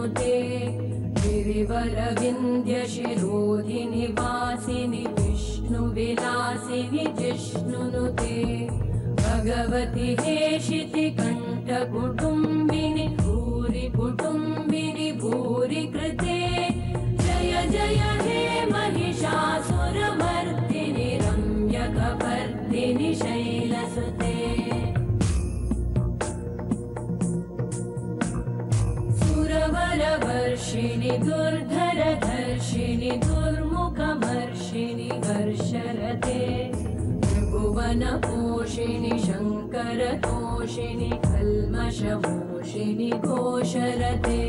जिष्णुनुते गिरिवरविन्द्यशिरोधिनि वासिनि विष्णुविलासिनि जिष्णुनुते भगवति हेशितिकण्ठकुटुम्बिनि भूरि कुटुम्बिनि भूरि कृते जय जय हे महिषासुरमर्दिनि रम्यकपर्दिनि शैलसुते सुरवरवर्षिणि दुर्धरधर्षिणि दुर्मुखमर्षिणि हर्षरते त्रिभुवनपोषिणि शङ्करतोषिणि कल्मषमोषिणि घोषरते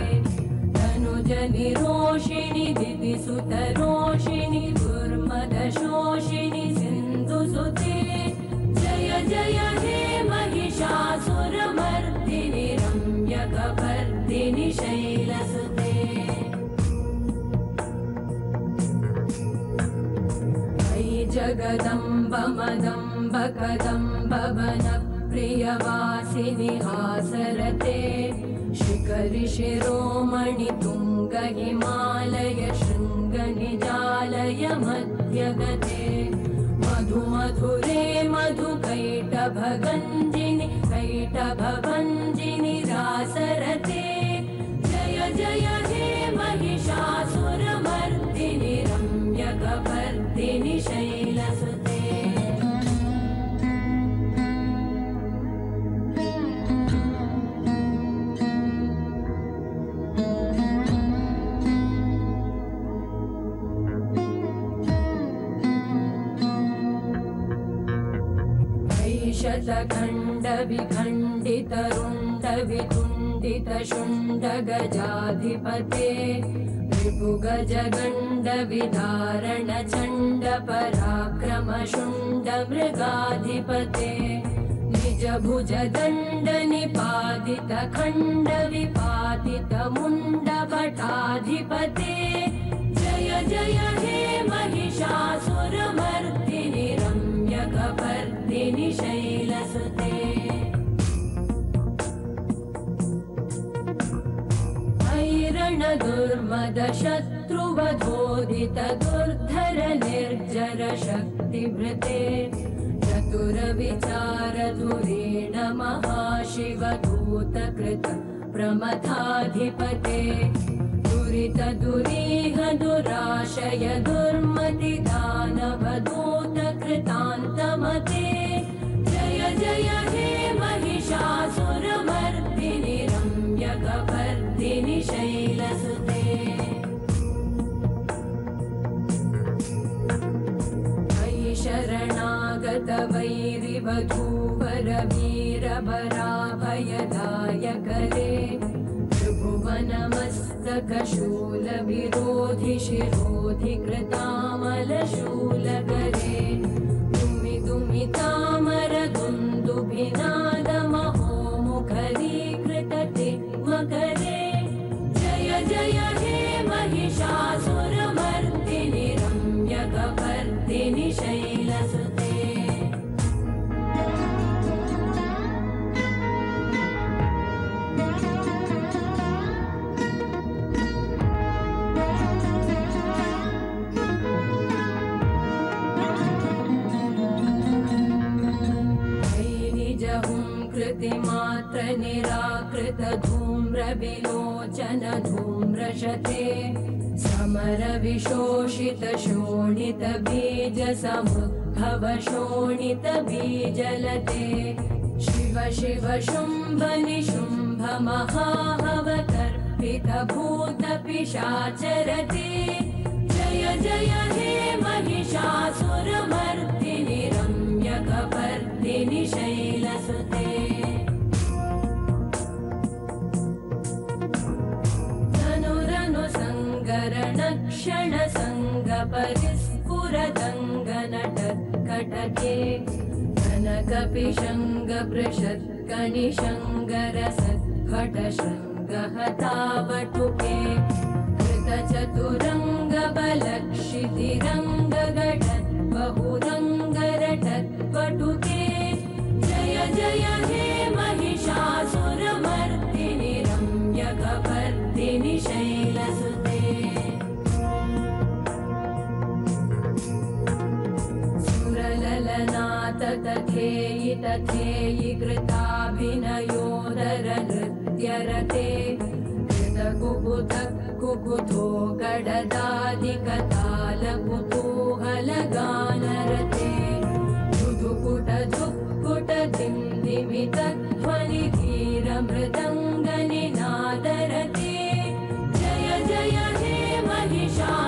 तनुजनिरोषिणि दिदिसुतरोषिणि दुर्मदशोषिणि सिन्धुसुते जय जय हे महिषासुरमर्दिनि रम्यकपर्दिनि शैलसुते अयि जगदम्ब मदम्ब कदम्ब वनप्रियवासिनि हासरते शिखरि शिरोमणि तुङ्ग हिमालय शृङ्ग निजालय मध्यगते मधुमधुरे मधुकैटभगञ्जिनि कैटभभञ्जिनि रासरते जय जय हे महिषासुरमर्दिनि रम्यकपर्दिनि शैलसुते शतखण्डविखण्डितरुण्डवितुण्डितशुण्डगजाधिपते रिपुगजगण्डविदारणचण्डपराक्रमशुण्डमृगाधिपते निजभुजदण्डनिपातितखण्डविपातितमुण्डभटाधिपते जय जय हे महिषासुरमर्दिनि रम्यकपर्दिनि शैलसुते ऐरणदुर्मदशत्रुवधोदित दुर्धर निर्जर शक्तिभृते चतुरविचारधुरेण महाशिवदूतकृत प्रमथाधिपते दुरित दुरीह दुराशय दुर्मतिदानवदूतकृतान्तमते जय जय हे महिषासुरमर्दिनि रम्यकपर्दिनि शैलसुते अयि शरणागत वैरिवधूवर वीरभराभयदायकरे त्रिभुवनमस्तकशूलविरोधि शिरोधि कृतामलशूलकरे दुमि दुमितामर दुन्दुभिनादमहो मुखरीकृतते मकरे जय जय हे महिषासुरमर्दिनि रम्यकपर्दिनि शैलसुते कृतिमात्र निराकृत धूम्र विलोचन धूम्रशते समर विशोषित शोणित बीज समुद्भव शोणित बीजलते शिव शिव शुम्भ निशुम्भ महाहव तर्पित भूत पिशाचरते जय जय हे महिषासुरमर्दिनि रम्यकपर्दिनि शैलसुते क्षण संग परिस्फुरदङ्गनटत्कटके कनकपिशङ्ग पृषत्कनिशङ्गरसत्फटशृङ्गहतावटुके कृतचतुरङ्गबलक्षितिरङ्गघटत् बहुरङ्गरटत्पटुके जय जय हे महिषासुरमर्दिनि रम्यकपर्दिनि शैलसुते सुरललनाततथेयि तथेयि कृताभिनयोदर नृत्यरते कुकुथो गडदादिकतालकुतूहलगानरते धुधुकुटधुक्कुटदिन्दिमितध्वनिधीरमृदङ्गनिनादरते जय जय हे महिषासुरमर्दिनि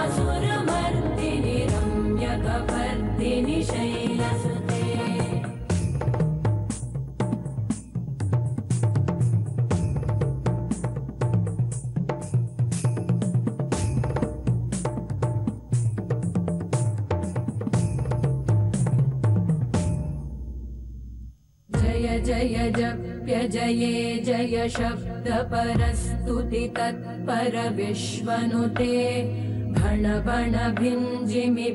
रम्यकपर्दिनि शैलसुते जय जप्य जये जय शब्द परस्तुति तत्पर विश्वनुते भण बण भिञ्जिमि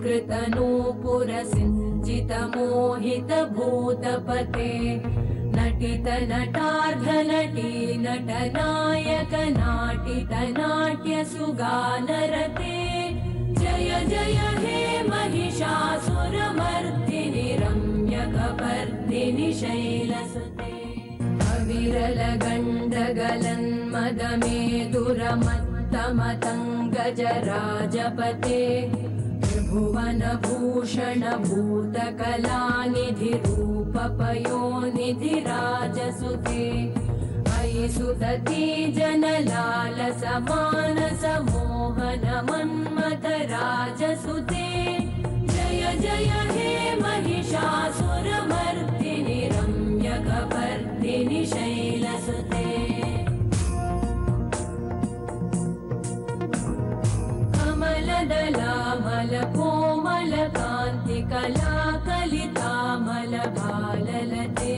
कृतनूपुर सिञ्जित मोहित भूतपते नटित नटार्ध नटी नटनायक नाटित नाट्य सुगानरते जय जय हे महिषासुरमर्दिनि रम्यकपर्दिनि शैलसुते अविरल गण्डगलन्मदमेदुरमत्तमतङ्गजराजपते त्रिभुवनभूषण भूतकलानिधि रूपपयोनिधि राजसुते अयि सुदती जनलालस मानस मोहन मन्मथ राजसुते जय जय हे महिषासुरमर्दिनि रम्यकपर्दिनि शैलसुते कमलदलामलकोमलकान्तिकलाकलितामलभाललते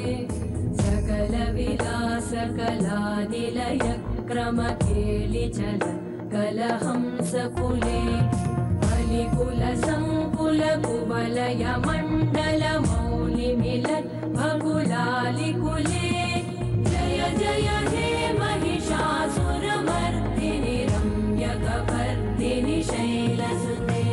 सकलविलासकलानिलय क्रमकेलिचल कलहंसकुले बलिकुलसङ्कुलकुवलय मण्डलमौलिमिलत् भकुलालिकुले जय जय हे महिषासुरमर्दिनि रम्यकपर्दिनि शैलसुते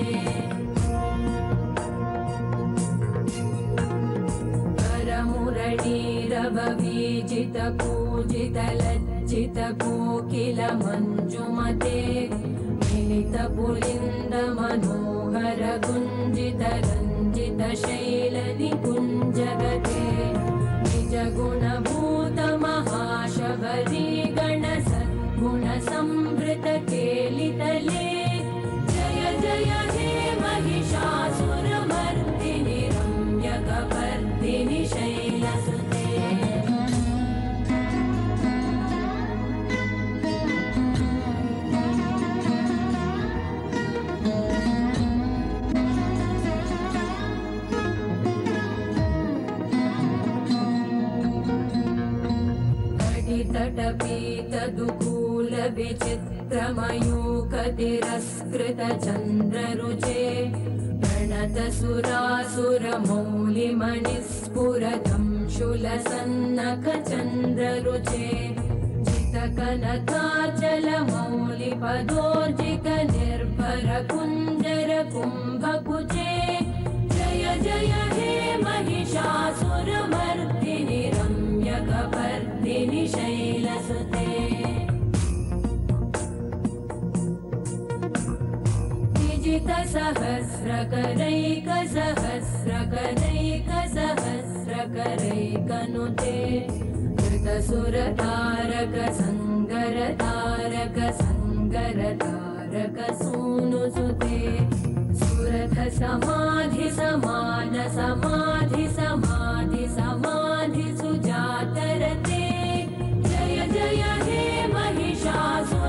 करमुरळीरववीजित पूजित लज्जित कोकिल मञ्जुमते मिलित पुलिन्द मनोहर गुञ्जित रञ्जित शैल निकुञ्जगते निज गुणभूत महाशबरी गण सद्गुण संवृत केलितले जय जय हे महिषासुरमर्दिनि रम्यकपर्दिनि शैलसुते तटपीतदुकूल विचित्रमयूखतिरस्कृत चन्द्ररुचे प्रणत सुरासुरमौलिमणिस्फुरतं शूलसन्नख चन्द्ररुचे चितकनकाचल मौलिपदोर्जित निर्भर कुञ्जर कुम्भकुचे जय जय हे महिषासुरमर्दिनि रम्यकपर्दिनि शैलसुते सहस्रकरैकसहस्रकरैकसहस्रकरैकनुते कृतसुरतारक सङ्गरतारक सङ्गरतारक सूनुसुते सुरथ समाधि समान समाधि समाधि समाधि सुजातरते जय जय हे महिषासुरमर्दिनि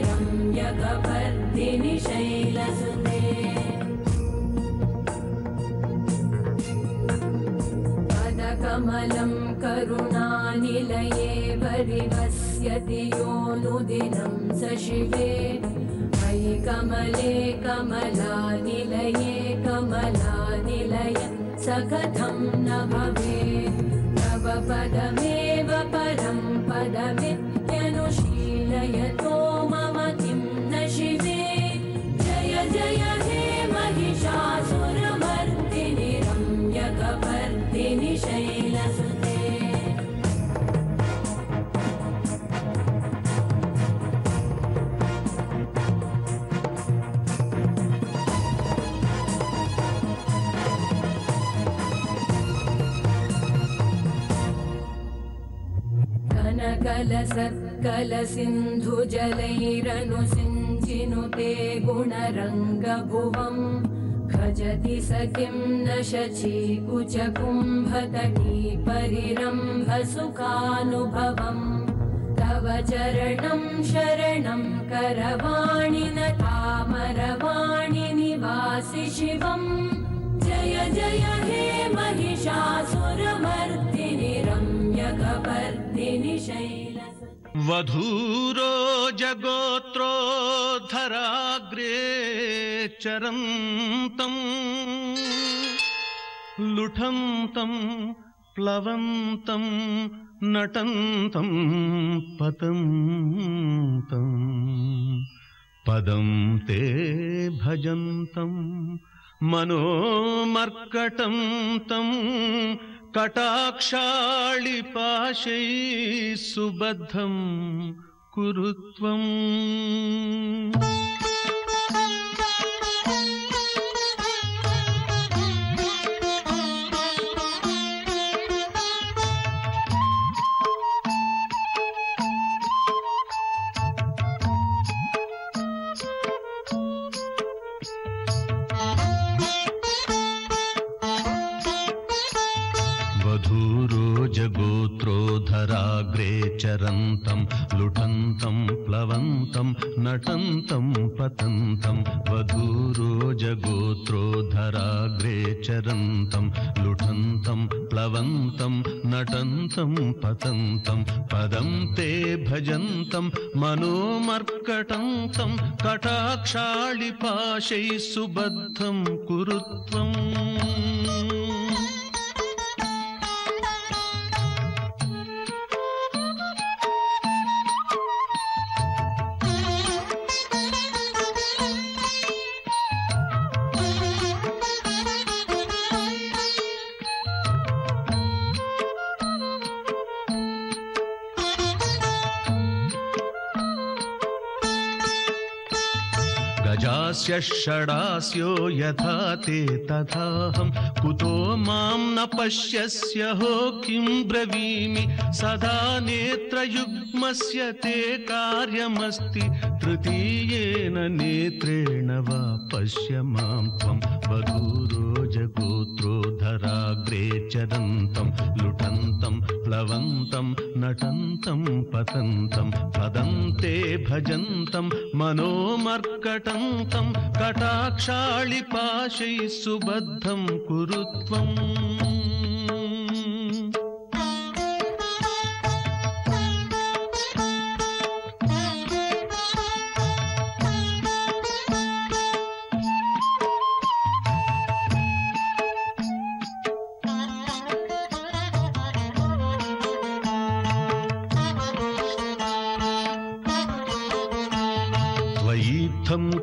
रम्यकपर्दिनि शैलसुते पदकमलं करुणानिलये परिवस्यति योऽनुदिनं स शिवे मयि कमले कमलानिलये कमलानिलय स कथं न भवेत् तव पदमेव परं पदमित्यनुशीलयत् सकलसत्कलसिन्धुजलैरनुसिञ्चिनुते गुणरङ्गभुवम् भजति स किं न शचीकुचकुम्भतटी परिरम्भसुखानुभवम् तव चरणं शरणं करवाणि न तामरवाणि निवासि शिवम् जय जय हे महिषासुरमर्दिनि रम्यकपर्दिनि शैलसुते वधूरोजगोत्रोद्धराग्रे चरन्तं लुठन्तं प्लवन्तं नटन्तं पतन्तं पदं ते भजन्तं मनोमर्कटं तं कटाक्षाळिपाशैः सुबद्धं कुरु त्वम्। गोत्रोधराग्रे चरन्तं लुठन्तं प्लवन्तं नटन्तं पतन्तं वधूरोजगोत्रोधराग्रे चरन्तं लुठन्तं प्लवन्तं नटन्तं पतन्तं पदं ते भजन्तं मनोमर्कटं तं कटाक्षाळिपाशैः सुबद्धं कुरु त्वम्। गजास्य षडास्यो यथा ते तथाहं कुतो मां न पश्यस्य हो किं ब्रवीमि सदा नेत्रयुग्मस्य ते कार्यमस्ति तृतीयेन नेत्रेण वा पश्य मां त्वं वधूरोजगोत्रोधराग्रे चरन्तं लुठन्तं प्लवन्तं नटन्तं पतन्तं पदं ते भजन्तं मनोमर्कटं तं कटाक्षाळिपाशैः सुबद्धं कुरु त्वम्।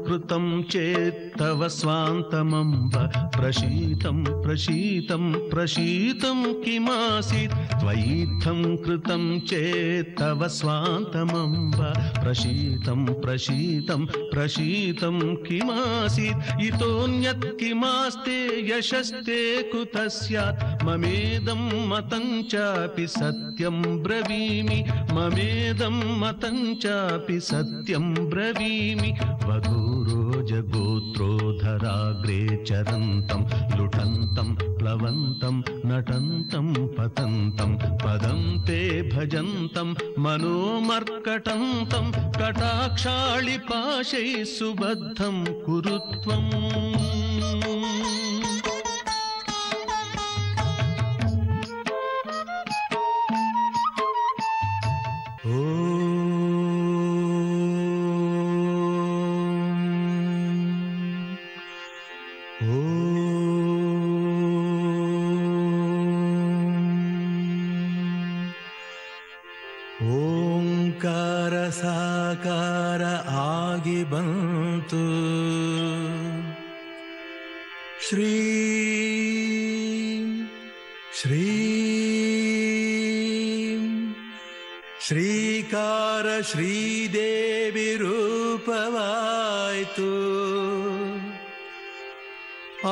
कृतं चेत्तव स्वान्तमम्ब प्रशीतं प्रशीतं प्रशीतं किमासीत् त्वयित्थं कृतं चेत्तव स्वान्तमम्ब प्रशीतं प्रशीतं प्रशीतं किमासीत् इतोऽन्यत् किमास्ते यशस्ते कुतः स्यात् ममेदं मतं चापि सत्यं ब्रवीमि ममेदं मतं चापि सत्यं ब्रवीमि वधूरोजगोत्रोधराग्रे चरन्तं लुठन्तं प्लवन्तं नटन्तं पतन्तं पदं ते भजन्तं मनोमर्कटं तं कटाक्षाळिपाशैः सुबद्धं कुरु त्वम्। ಓಂಕಾರ ಸಾಕಾರ ಆಗಿ ಬಂತು ಶ್ರೀ ಶ್ರೀ ಶ್ರೀಕಾರ ಶ್ರೀದೇವಿ ರೂಪವಾಯಿತು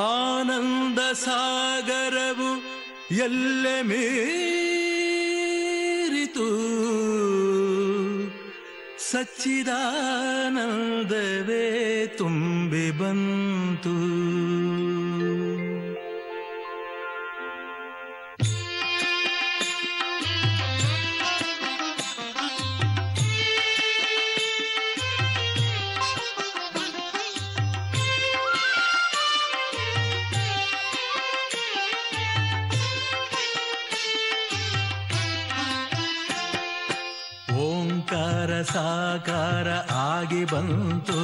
ಆನಂದ ಸಾಗರವು ಎಲ್ಲೆ ಮೀರಿತು ಸಚ್ಚಿದಾನಂದವೇ ತುಂಬಿ ಬಂತು. ಸಾಕಾರ ಆಗಿ ಬಂತು,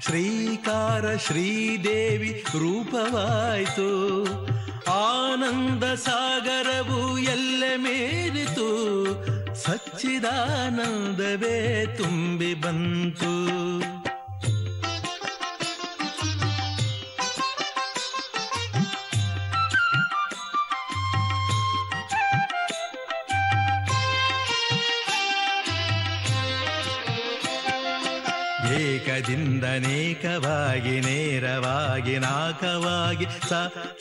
ಶ್ರೀಕಾರ ಶ್ರೀದೇವಿ ರೂಪವಾಯಿತು. ಆನಂದ ಸಾಗರವು ಎಲ್ಲೆ ಮೇರಿತು, ಸಚ್ಚಿದಾನಂದವೇ ತುಂಬಿ ಬಂತು. ಏಕದಿಂದನೇಕವಾಗಿ ನೇರವಾಗಿ ನಾಕವಾಗಿ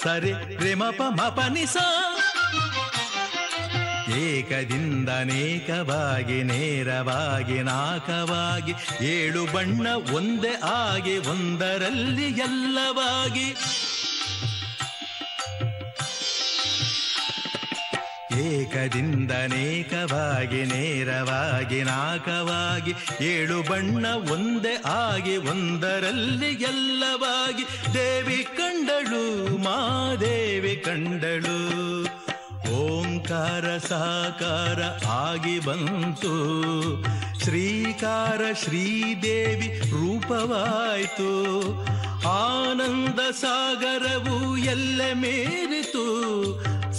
ಸರಿ ರಿಮಪ ಮಪನಿಸ. ಏಕದಿಂದನೇಕವಾಗಿ ನೇರವಾಗಿ ನಾಕವಾಗಿ ಏಳು ಬಣ್ಣ ಒಂದೇ ಆಗಿ ಒಂದರಲ್ಲಿ ಎಲ್ಲವಾಗಿ. ಏಕದಿಂದನೇಕವಾಗಿ ನೇರವಾಗಿ ನಾಕವಾಗಿ ಏಳು ಬಣ್ಣ ಒಂದೇ ಆಗಿ ಒಂದರಲ್ಲಿ ಎಲ್ಲವಾಗಿ. ದೇವಿ ಕಂಡಳು ಮಾದೇವಿ ಕಂಡಳು, ಓಂಕಾರ ಸಾಕಾರ ಆಗಿ ಬಂತು. ಶ್ರೀಕಾರ ಶ್ರೀದೇವಿ ರೂಪವಾಯಿತು, ಆನಂದ ಸಾಗರವು ಎಲ್ಲ ಮೇರಿತು,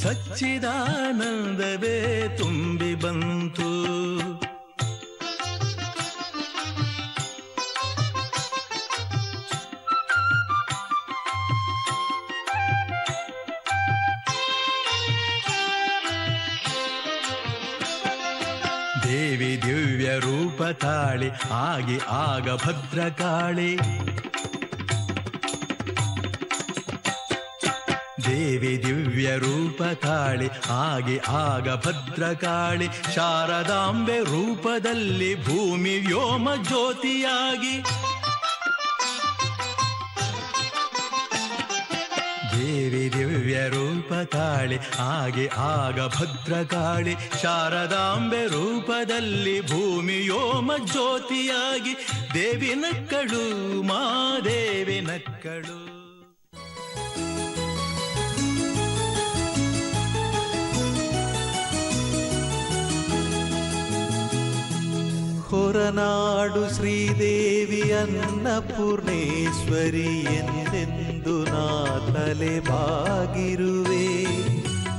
ಸಚ್ಚಿದಾನಂದವೇ ತುಂಬಿ ಬಂತು. ದೇವಿ ದಿವ್ಯ ರೂಪ ತಾಳಿ ಆಗಿ ಆಗ ಭದ್ರಕಾಳಿ. ದೇವಿ ದಿವ್ಯ ರೂಪ ತಾಳಿ ಆಗಿ ಆಗ ಭದ್ರಕಾಳಿ. ಶಾರದಾಂಬೆ ರೂಪದಲ್ಲಿ ಭೂಮಿ ವ್ಯೋಮ ಜ್ಯೋತಿಯಾಗಿ. ದೇವಿ ದಿವ್ಯ ರೂಪ ತಾಳಿ ಆಗಿ ಆಗ ಭದ್ರಕಾಳಿ. ಶಾರದಾಂಬೆ ರೂಪದಲ್ಲಿ ಭೂಮಿ ವ್ಯೋಮ ಜ್ಯೋತಿಯಾಗಿ. ದೇವಿ ನಕ್ಕಳು ಮಾದೇವಿ ನಕ್ಕಳು. ಹೊರನಾಡು ಶ್ರೀದೇವಿ ಅನ್ನಪೂರ್ಣೇಶ್ವರಿ ಎಂದೆಂದು ನಾ ತಲೆ ಬಾಗಿರುವೆ.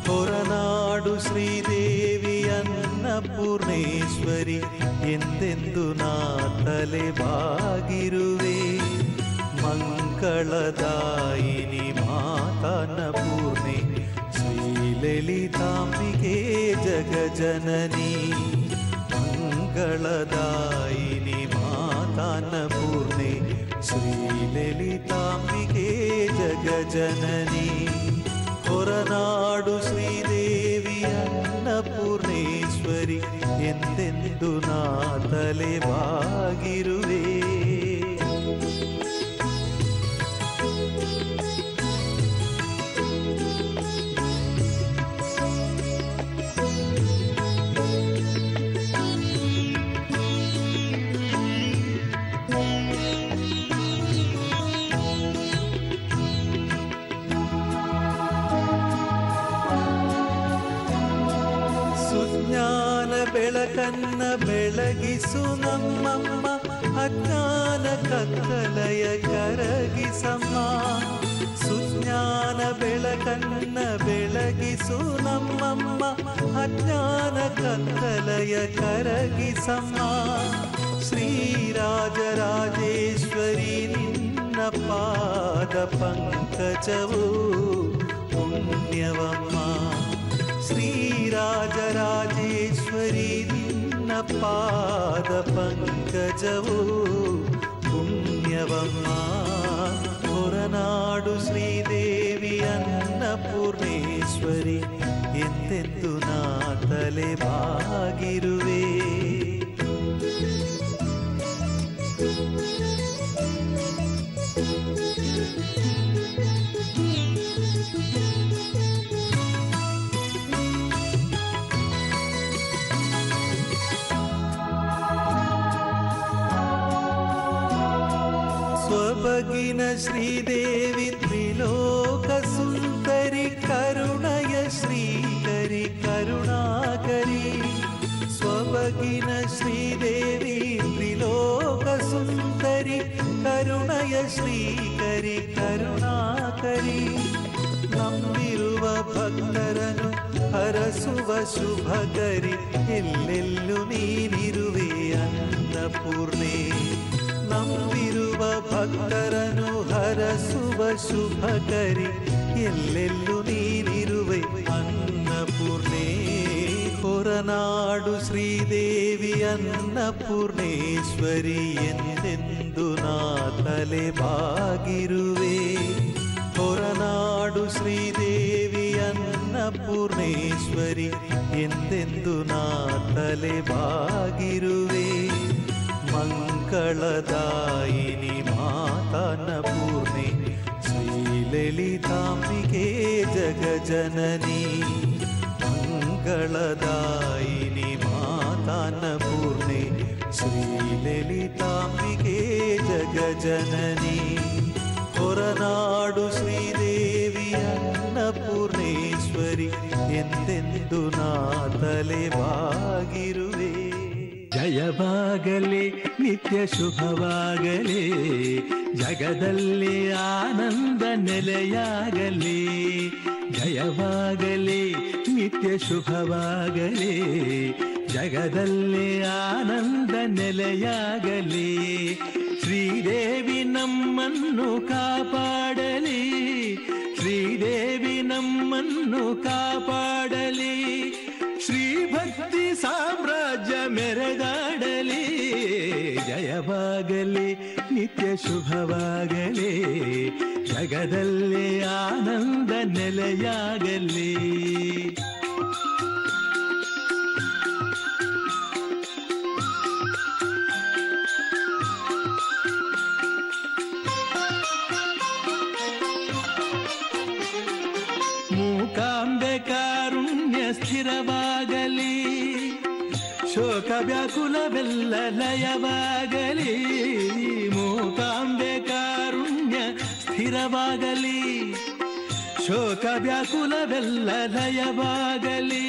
ಹೊರನಾಡು ಶ್ರೀದೇವಿ ಅನ್ನಪೂರ್ಣೇಶ್ವರಿ ಎಂದೆಂದು ನಾ ತಲೆ ಬಾಗಿರುವೆ. ಮಂಗಳದಾಯಿನಿ ಮಾತಾನ್ನಪೂರ್ಣೆ ಶ್ರೀಲಲಿತಾಂಬಿಕೆ ಜಗಜನನಿ. ಮಂಗಳದಾಯಿನಿ ಮಾತಾನ್ನಪೂರ್ಣೆ ಶ್ರೀಲಲಿತಾಂಬಿಕೆ ಜಗಜನನಿ. ಹೊರನಾಡು ಶ್ರೀದೇವಿ ಅನ್ನಪೂರ್ಣೇಶ್ವರಿ ಎಂದೆಂದು ನಾ ತಲೆ ಬಾಗಿರುವೆ. ಬೆಳಕನ್ನ ಬೆಳಗಿಸು ನಮ್ಮಮ್ಮ, ಅಜ್ಞಾನ ಕತ್ತಲೆಯ ಕರಗಿಸಮ್ಮ. ಸುಜ್ಞಾನ ಬೆಳಕನ್ನ ಬೆಳಗಿಸು ನಮ್ಮಮ್ಮ, ಅಜ್ಞಾನ ಕತ್ತಲೆಯ ಕರಗಿಸಮ್ಮ. ಶ್ರೀರಾಜರಾಜೇಶ್ವರಿ ನಿನ್ನ ಪಾದ ಪಂಕಜವು ಪುಣ್ಯವಮ್ಮ. ಶ್ರೀರಾಜರಾಜೇಶ್ವರಿ ನಿನ್ನ ಪಾದ ಪಂಕಜವು ಪುಣ್ಯವಮ್ಮ. ಹೊರನಾಡು ಶ್ರೀದೇವಿ ಅನ್ನಪೂರ್ಣೇಶ್ವರಿ ಎಂದೆಂದು ನಾ ತಲೆ ಬಾಗಿರುವೆ. ಸ್ವಬಗಿನ ಶ್ರೀದೇವಿ ತ್ರಿಲೋಕ ಸುಂದರಿ ಕರುಣಯ ಶ್ರೀಕರಿ ಕರುಣಾಕರಿ. ಸ್ವಬಗಿನ ಶ್ರೀದೇವಿ ತ್ರಿಲೋಕ ಸುಂದರಿ ಕರುಣಯ ಶ್ರೀಕರಿ ಕರುಣಾಕರಿ. ನಂಬಿರುವ ಭಕ್ತರನ್ನು ಹರಸುವ ಶುಭಕರಿ ಎಲ್ಲೆಲ್ಲೂ ನೀನಿರುವೆ ಅನ್ನಪೂರ್ಣೆ. ನಂಬಿರುವ ಭಕ್ತರನ್ನು ಹರಸುವ ಶುಭಕರಿ ಎಲ್ಲೆಲ್ಲೂ ನೀನಿರುವೆ ಅನ್ನಪೂರ್ಣೆ. ಹೊರನಾಡು ಶ್ರೀದೇವಿ ಅನ್ನಪೂರ್ಣೇಶ್ವರಿ ಎಂದೆಂದು ನಾ ತಲೆ ಬಾಗಿರುವೆ. ಹೊರನಾಡು ಶ್ರೀದೇವಿ ಅನ್ನಪೂರ್ಣೇಶ್ವರಿ ಎಂದೆಂದು ನಾ ತಲೆ ಬಾಗಿರುವೆ. ಮಂಗಳದಾಯಿನಿ ಮಾತಾನ್ನಪೂರ್ಣೆ ಶ್ರೀಲಲಿತಾಂಬಿಕೆ ಜಗಜನನಿ. ಮಂಗಳದಾಯಿನಿ ಮಾತಾನ್ನಪೂರ್ಣೆ ಶ್ರೀಲಲಿತಾಂಬಿಕೆ ಜಗಜನನಿ. ಹೊರನಾಡು ಶ್ರೀದೇವಿ ಅನ್ನಪೂರ್ಣೇಶ್ವರಿ ಎಂದೆಂದು ನಾ ತಲೆ ಬಾಗಿರುವೆ. ಜಯವಾಗಲಿ ನಿತ್ಯ ಶುಭವಾಗಲಿ, ಜಗದಲ್ಲಿ ಆನಂದ ನೆಲೆಯಾಗಲಿ. ಜಯವಾಗಲಿ ನಿತ್ಯ ಶುಭವಾಗಲಿ, ಜಗದಲ್ಲಿ ಆನಂದ ನೆಲೆಯಾಗಲಿ. ಶ್ರೀದೇವಿ ನಮ್ಮನ್ನು ಕಾಪಾಡಲಿ, ಶ್ರೀದೇವಿ ನಮ್ಮನ್ನು ಕಾಪಾಡಲಿ. ಶ್ರೀಭಕ್ತಿ ಸಾಮ್ರಾಜ್ಯ ಮೆರೆದಾಡಲಿ. ಜಯವಾಗಲಿ ನಿತ್ಯ ಶುಭವಾಗಲಿ, ಜಗದಲ್ಲಿ ಆನಂದ ನೆಲೆಯಾಗಲಿ. ಮೂಕಾಂಬೆ ಕಾರುಣ್ಯ ಸ್ಥಿರವಾಗಲಿ, ಶೋಕ ವ್ಯಾಕುಲವೆಲ್ಲ ಲಯವಾಗಲಿ. ಮೂಕಾಂಬೆ ಕಾರುಣ್ಯ ಸ್ಥಿರವಾಗಲಿ, ಶೋಕ ವ್ಯಾಕುಲವೆಲ್ಲ ಲಯವಾಗಲಿ.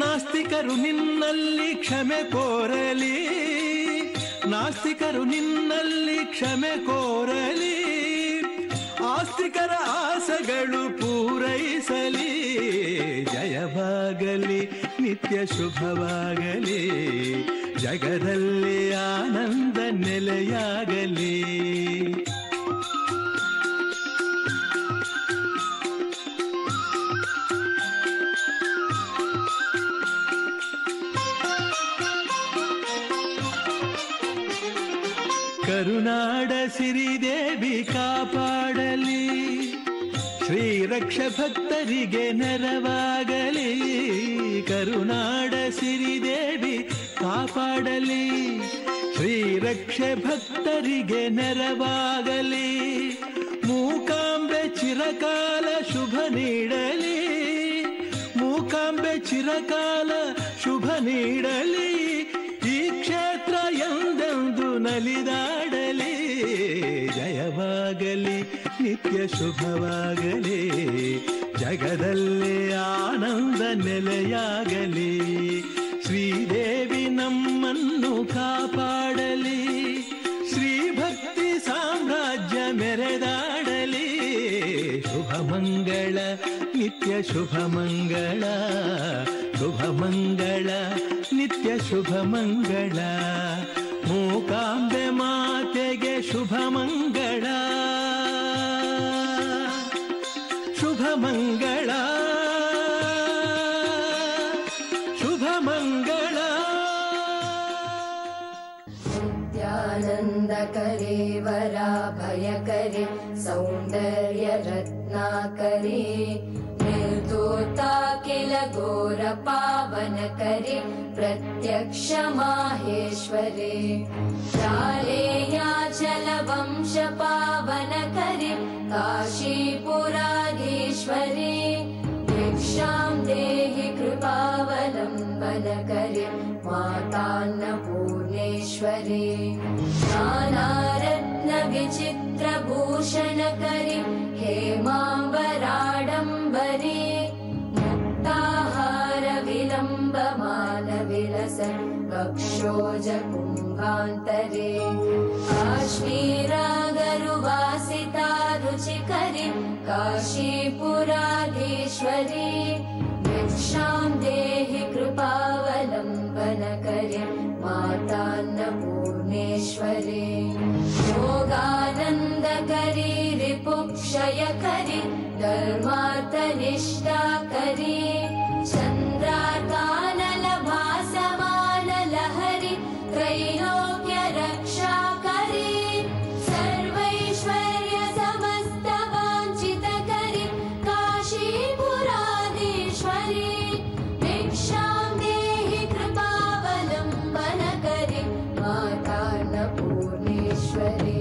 ನಾಸ್ತಿಕರು ನಿನ್ನಲ್ಲಿ ಕ್ಷಮೆ ಕೋರಲಿ, ನಾಸ್ತಿಕರು ನಿನ್ನಲ್ಲಿ ಕ್ಷಮೆ ಕೋರಲಿ. ಆಸ್ತಿಕರ ಆಸೆಗಳು ಪೂರೈಸಲಿ. ಜಯವಾಗಲಿ ನಿತ್ಯ ಶುಭವಾಗಲಿ, ಜಗದಲ್ಲಿ ಆನಂದ ನೆಲೆಯಾಗಲಿ. ಕರುನಾಡ ಸಿರಿದೇವಿ ಕಾಪಾಡಲಿ, ಶ್ರೀರಕ್ಷ ಭಕ್ತರಿಗೆ ನೆರವಾಗಲಿ. ಕರುನಾಡ ಸಿರಿದೇವಿ ಕಾಪಾಡಲಿ, ಶ್ರೀರಕ್ಷ ಭಕ್ತರಿಗೆ ನೆರವಾಗಲಿ. ಮೂಕಾಂಬೆ ಚಿರಕಾಲ ಶುಭ ನೀಡಲಿ, ಮೂಕಾಂಬೆ ಚಿರಕಾಲ ಶುಭ ನೀಡಲಿ. ಈ ಕ್ಷೇತ್ರ ಎಂದೆಂದು ನಲಿದಾಡಲಿ. ಜಯವಾಗಲಿ ನಿತ್ಯ ಶುಭವಾಗಲಿ, ಜಗದಲ್ಲಿ ಆನಂದ ನೆಲೆಯಾಗಲಿ. ಶ್ರೀದೇವಿ ನಮ್ಮನ್ನು ಕಾಪಾಡಲಿ, ಶ್ರೀಭಕ್ತಿ ಸಾಮ್ರಾಜ್ಯ ಮೆರೆದಾಡಲಿ. ಶುಭ ಮಂಗಳ ನಿತ್ಯ ಶುಭ ಮಂಗಳ, ಶುಭ ಮಂಗಳ ನಿತ್ಯ ಶುಭ ಮಂಗಳ. ಮೂಕಾಂಬೆ ಮಾತೆಗೆ ಶುಭ ಮಂಗಳ, ಶುಭ ಮಂಗಳ, ಶುಭ ಮಂಗಳ. नित्यानन्दकरे वराभयकरे सौन्दर्यरत्नाकरे निर् धूर्ता किल घोर पावन करे प्रत्यक्ष माहेश्वरे प्रालेयाचल वंश पावन करे काशीपुराधीश्वरे भिक्षां देहि कृपावलम्बन करे मातान्नपूर्णेश्वरे नानारत्न विचित्र भूषण करे हेमाम्बराडम्बरे मुक्ताहार विलम्बमान विलसन् वक्षोज कुम्भान्तरे काश्मीरागरुवासिता रुचिकरे काशीपुराधीश्वरे भिक्षां देहि कृपावलम्बन करे मातान्नपूर्णेश्वरे योगानन्द करे रिपुक्षय करे धर्मार्थनिष्ठा करे चन्द्रार्कानल भासमान लहरि त्रैलोक्य रक्षा करे सर्वैश्वर्य समस्त वाञ्छित करे काशीपुराधीश्वरे भिक्षां देहि कृपावलम्बन करे मातान्नपूर्णेश्वरे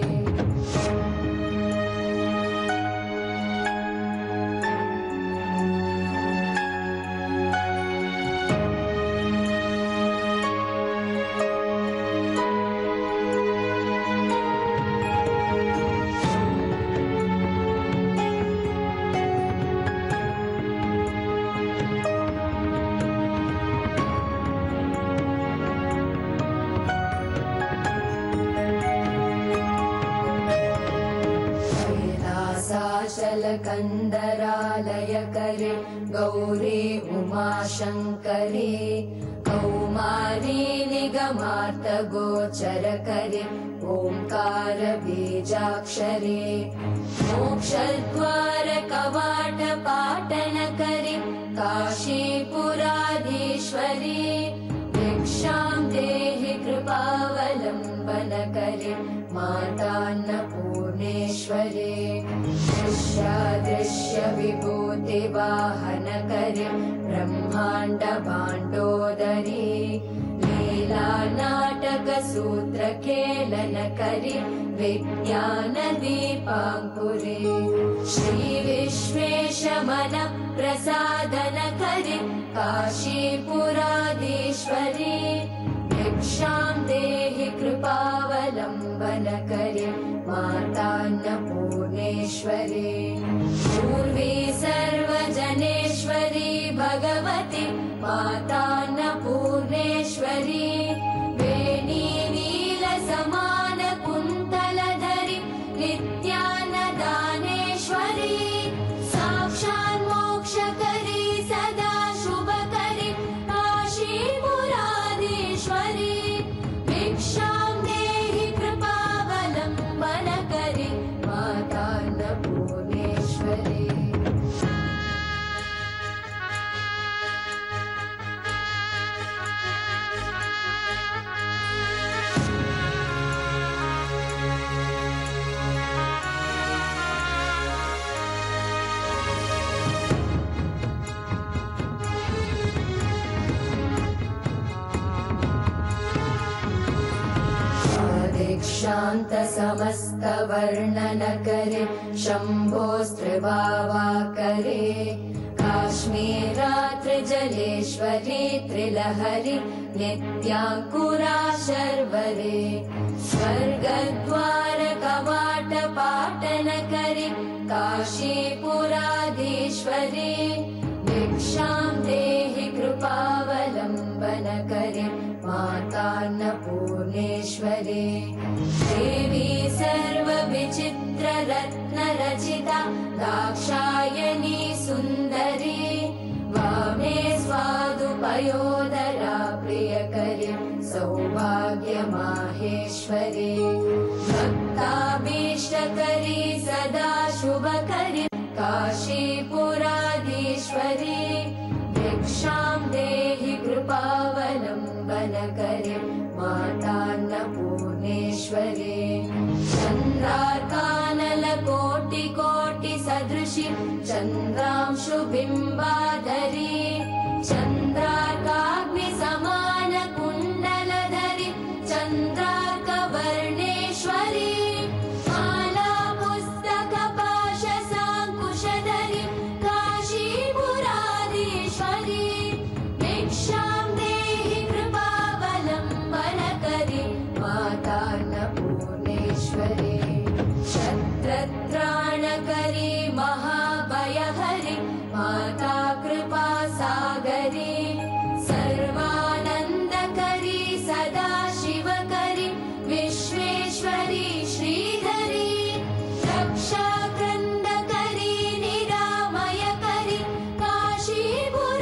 कंदरालय करे गौरी उमाशंकरे कौमारी निगमार्थ गोचर करे ओंकार बीजाक्षरे मोक्षद्वार कवाट पाटन करे काशीपुराधीश्वरे भिक्षां देहि कृपावलम्बन करे मातान्नपूर्णेश्वरे दृश्य विभूति वाहन करे ब्रह्मांड भाण्डोदरी लीला नाटक सूत्र खेलन करे विज्ञान दीपांकुरे श्री विश्वेश मन प्रसादन करे काशीपुराधीश्वरे भिक्षां देहि कृपावलम्बन करे मातान्नपूर्णेश्वरे पूर्वी सर्वजनेश्वरी भगवती मातान्नपूर्णेश्वरी वेणी नील समान कुन्तलधरी नित्यानदानेश्वरी साक्षात् मोक्षकरी सदा शुभकरी काशीपुराधीश्वरी भिक्षां देहि कृपावलम्बन करे मातान्नपूर्णेश्वरी शांत समस्त वर्णन करे शंभोस्त्रिभावा करे काश्मीरात्रि जलेश्वरी त्रिलहरी नित्यांकुरा शर्वरे स्वर्गद्वार कवाट पाटन करे काशीपुराधीश्वरे भिक्षां देहि कृपावलम्बन करे मातान्नपूर्णेश्वरे देवी सर्वविचित्र रत्न रचिता दाक्षायणी सुन्दरी वामे स्वादुपयोदरा प्रियकरी सौभाग्य माहेश्वरी भक्ताभीष्टकरी सदा शुभकरी काशीपुराधीश्वरी भिक्षां देहि कृपावलम्बन करे मातान्नपूर्णेश्वरे चन्द्रार्कानल कोटि कोटि सदृश शशि चन्द्रांशुबिम्बाधरी चन्द्रार्काग्निसमानकुण्डलधरि चन्द्रार्कवर्णेश्वरी माला पुस्तकपाशसाङ्कुशधरि काशीपुराधीश्वरी भिक्षां देहि कृपावलम्बनकरि मातान्नपूर्णेश्वरी क्षत्रत्राणकरी महाभयहरि माता कृपा सागरी सर्वानन्दकरी सदा शिवकरी विश्वेश्वरी श्रीधरी रक्षाक्रन्दकरी निरामयकरी काशीपुराधीश्वरी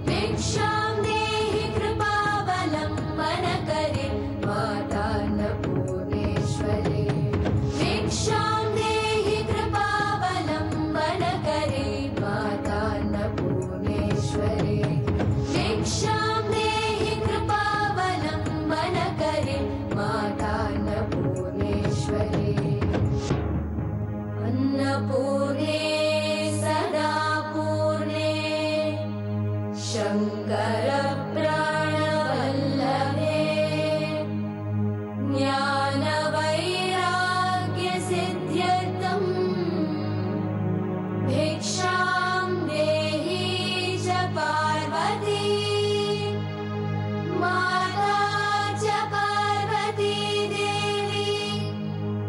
भिक्षां देहि कृपावलम्बनकरि मातान्नपूर्णेश्वरी भिक्षां देहि कृपावलम्बनकरि मातान्नपूर्णेश्वरी भिक्षां देहि कृपावलम्बनकरि मातान्नपूर्णेश्वरी अन्नपूर्णे सदा पूर्णे शङ्करप्राणवल्लभे ज्ञानवैराग्यसिद्ध्यर्थं भिक्षां देहि च पार्वती माता च पार्वती देवी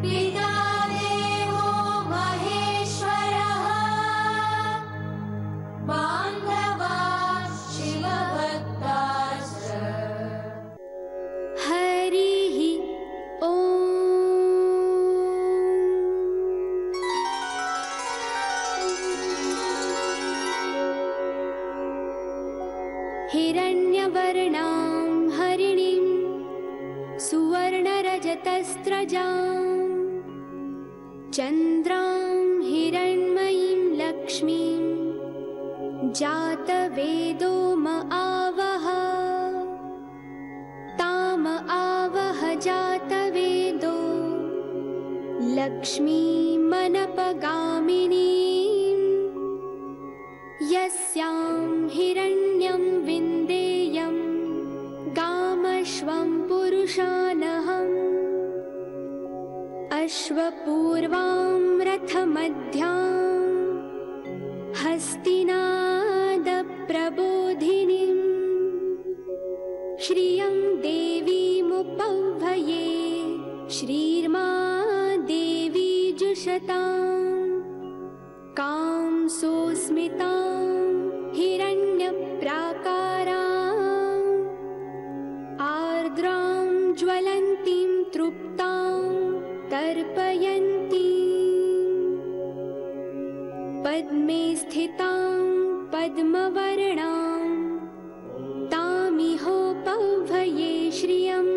पिता देवो महेश्वरः बान्धवा शिवभक्ताश्च हरिः ॐ हिरण्यवर्णां हरिणीं सुवर्णरजतस्रजां चन्द्रां हिरण्मयीं लक्ष्मीं जातवेदो म आवह ताम आवह जातवेदो लक्ष्मीमनपगामिनीं यस्यां हिरण्यं विन्देयं गामश्वं पुरुषानहम् अश्वपूर्वां रथमध्यां हस्तिनादप्रबोधिनीं श्रियं देवीमुपह्वये श्रीर्मा देवी जुषतां कां सोऽस्मितां हिरण्यप्राकारां आर्द्रां ज्वलन्तीं तृप्तां तर्पयन्तीं पद्मे स्थितां पद्मवर्णां तामिहोपह्वये श्रियम्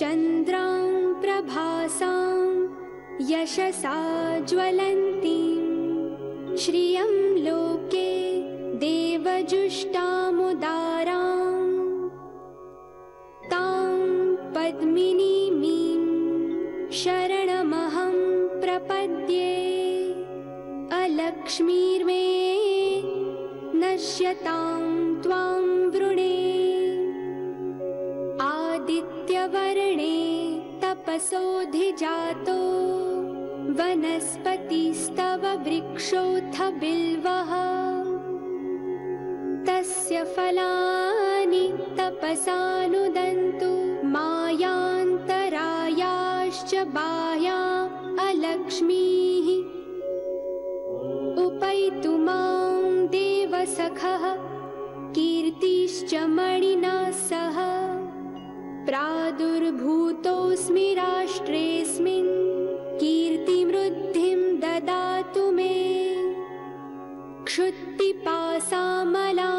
चन्द्रां प्रभासां यशसा ज्वलन्तीं श्रियं लोके देवजुष्टामुदारां तां पद्मिनीमीं शरणमहं प्रपद्ये अलक्ष्मीर्मे नश्यतां त्वां वृणे आदित्यवर्णे तपसोऽधिजातो वनस्पतिस्तव वृक्षोऽथ बिल्वः तस्य फलानि तपसानुदन्तु मायान्तरायाश्च बाह्या अलक्ष्मीः उपैतु मां देवसखः कीर्तिश्च मणिना सह प्रादुर्भूतोऽस्मि राष्ट्रेऽस्मिन् कीर्तिमृद्धिं ददातु मे क्षुत्पिपासामलां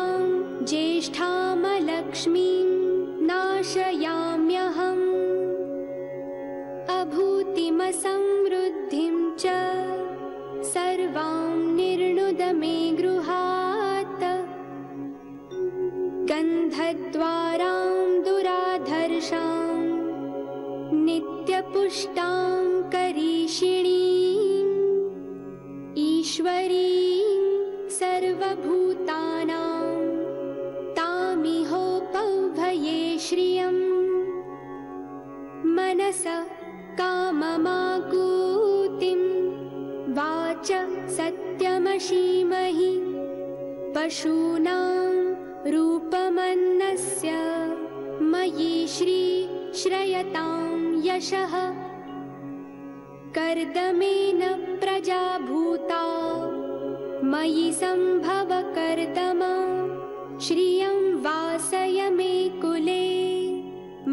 ज्येष्ठामलक्ष्मीं नाशयाम्यहम् अभूतिमसमृद्धिं च सर्वां निर्णुद मे गृहात् गन्धद्वारां दुराधर्षां नित्यपुष्टां करीषिणीं मनस काममाकूतिं वाच सत्यमशीमहि पशूनां रूपमन्नस्य मयि श्रयतां यशः कर्दमेन प्रजा भूता मयि सम्भव कर्दम श्रियं वासय मे कुले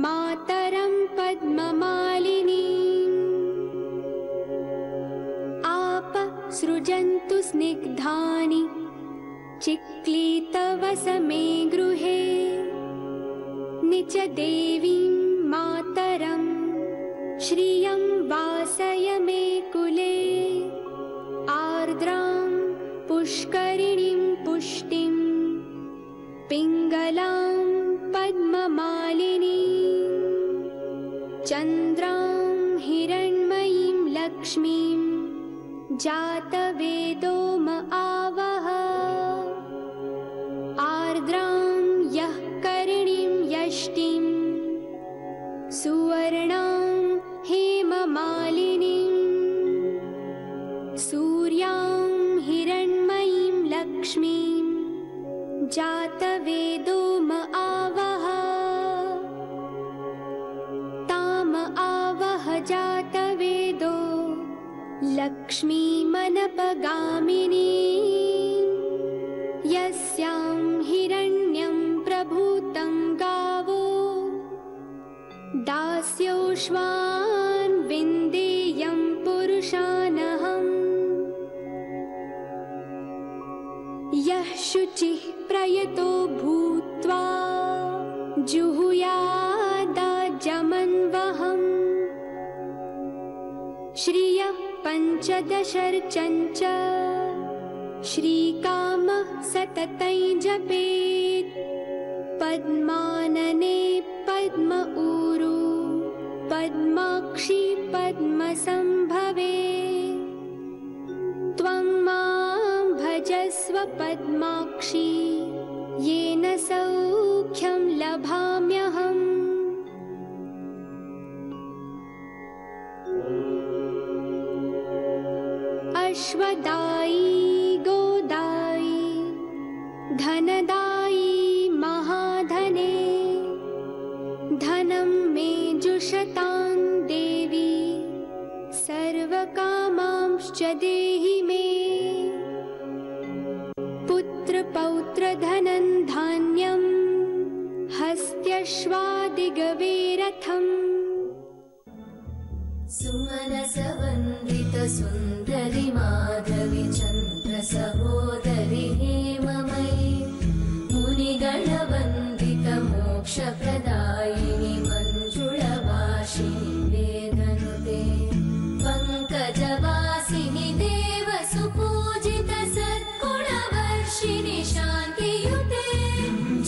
मातरं पद्ममालिनीम् आप सृजन्तु स्निग्धानि चिक्लीतवस मे गृहे निच देवीं मातरं श्रियं वासय मे कुले आर्द्रां पुष्करिणीं पुष्टिं पिङ्गलां पद्ममालिनीं चन्द्रां हिरण्मयीं लक्ष्मीं जातवेदोम आवह आर्द्रां यः करिणीं यष्टिं सुवर्णां हेममालिनीं सूर्यां हिरण्मयीं लक्ष्मीं जातवेदोम आवह ताम आवह जातवेदो लक्ष्मीमनपगामिनी यस्यां हिरण्यं प्रभूतं गावो दास्योश्वान् विन्देयं पुरुषानहम् यः शुचिः प्रयतो भूत्वा जुहुयादाजमन्वहम् श्रियः पञ्चदशर्चञ्च श्रीकामः सततं जपेत् पद्मानने पद्म ऊरु पद्माक्षी पद्मसंभवे त्वं मां भजस्व पद्माक्षी येन सौख्यं लभाम्यहम् अश्वदायी गोदायी धनदायी महाधने धनं मे जुषतां देवी सर्वकामांश्च देहि मे पुत्रपौत्रधनं धान्यं हस्त्यश्वादिगवेरथम् सुमनसवन्दितसुन्दरि माधवि चन्द्रसहोदरि हेममयि मुनिगणवन्दितमोक्षप्रदायिनि मञ्जुळवासिनि वेदनुते पङ्कजवासिनि देवसुपूजित सद्गुणवर्षिणि शान्तियुते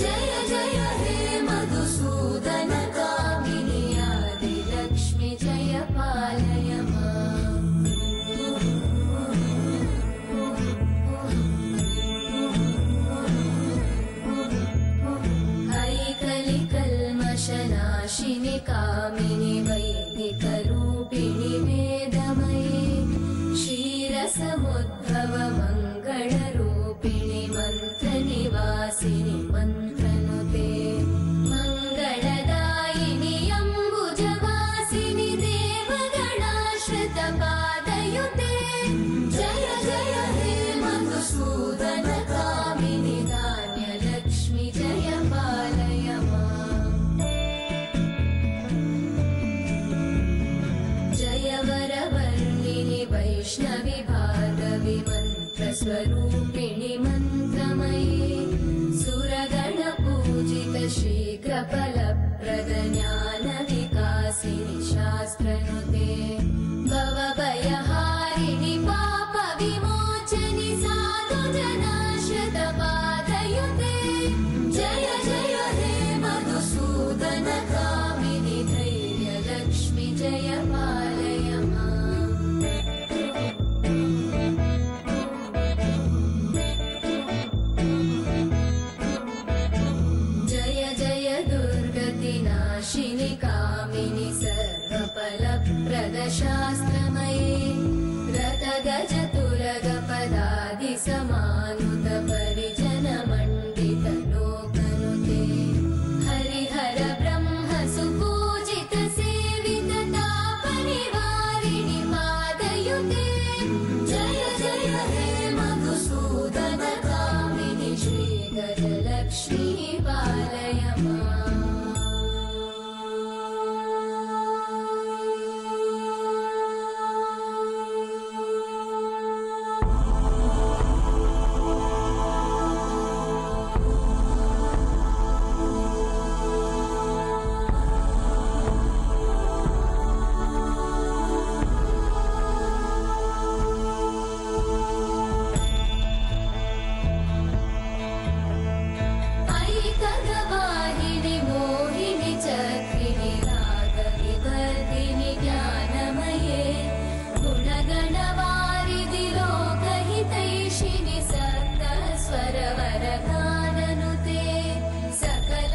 जय जय हे मधुसूदन कामिनि आदिलक्ष्मि जय पालय माम् ऐकलिकल्मषनाशिनि कामिनि वैदिकरूपिणि वेदमये क्षीरसमुद्भव मङ्गलरूपिणि मन्त्रनिवासिनि मन्त्रनुते मङ्गलदायिनि अम्बुजवासिनि देवगणाश्रितपादयुते जय जय हे मधुसूदन कामिनि धान्यलक्ष्मि जय पालय माम् जय वरवर्णिनि वैष्णवि भार्गवि मन्त्रस्वरूपिणि मन्त्रमये सुरगणपूजित शीघ्रफलप्रद ज्ञानविकासिनि शास्त्रनुते भवभयहारिणि पापविमोचनि साधुजनाश्रितपादयुते जय जय हे मधुसूदन कामिनि धैर्यलक्ष्मि जय पालय माम् जय जय दुर्गतिनाशिनि कामिनि सर्वपर प्रदशास्त्रमये रतगजतुरगपदादिसमानुत परिजनमण्डितलोकनुते हरिहर ब्रह्म सुपूजित सेवित तापनिवारिणि पादयुते जय जय हे मधुसूदन कामिनि श्रीगजलक्ष्मी पालय माम्। ऐकगवाहिनि मोहिनि चक्रिणि रागविवर्धिनि ज्ञानमये गुणगणवारिधि लोकहितैषिणि सप्तस्वरवरगाननुते सकलसुरासुरदेव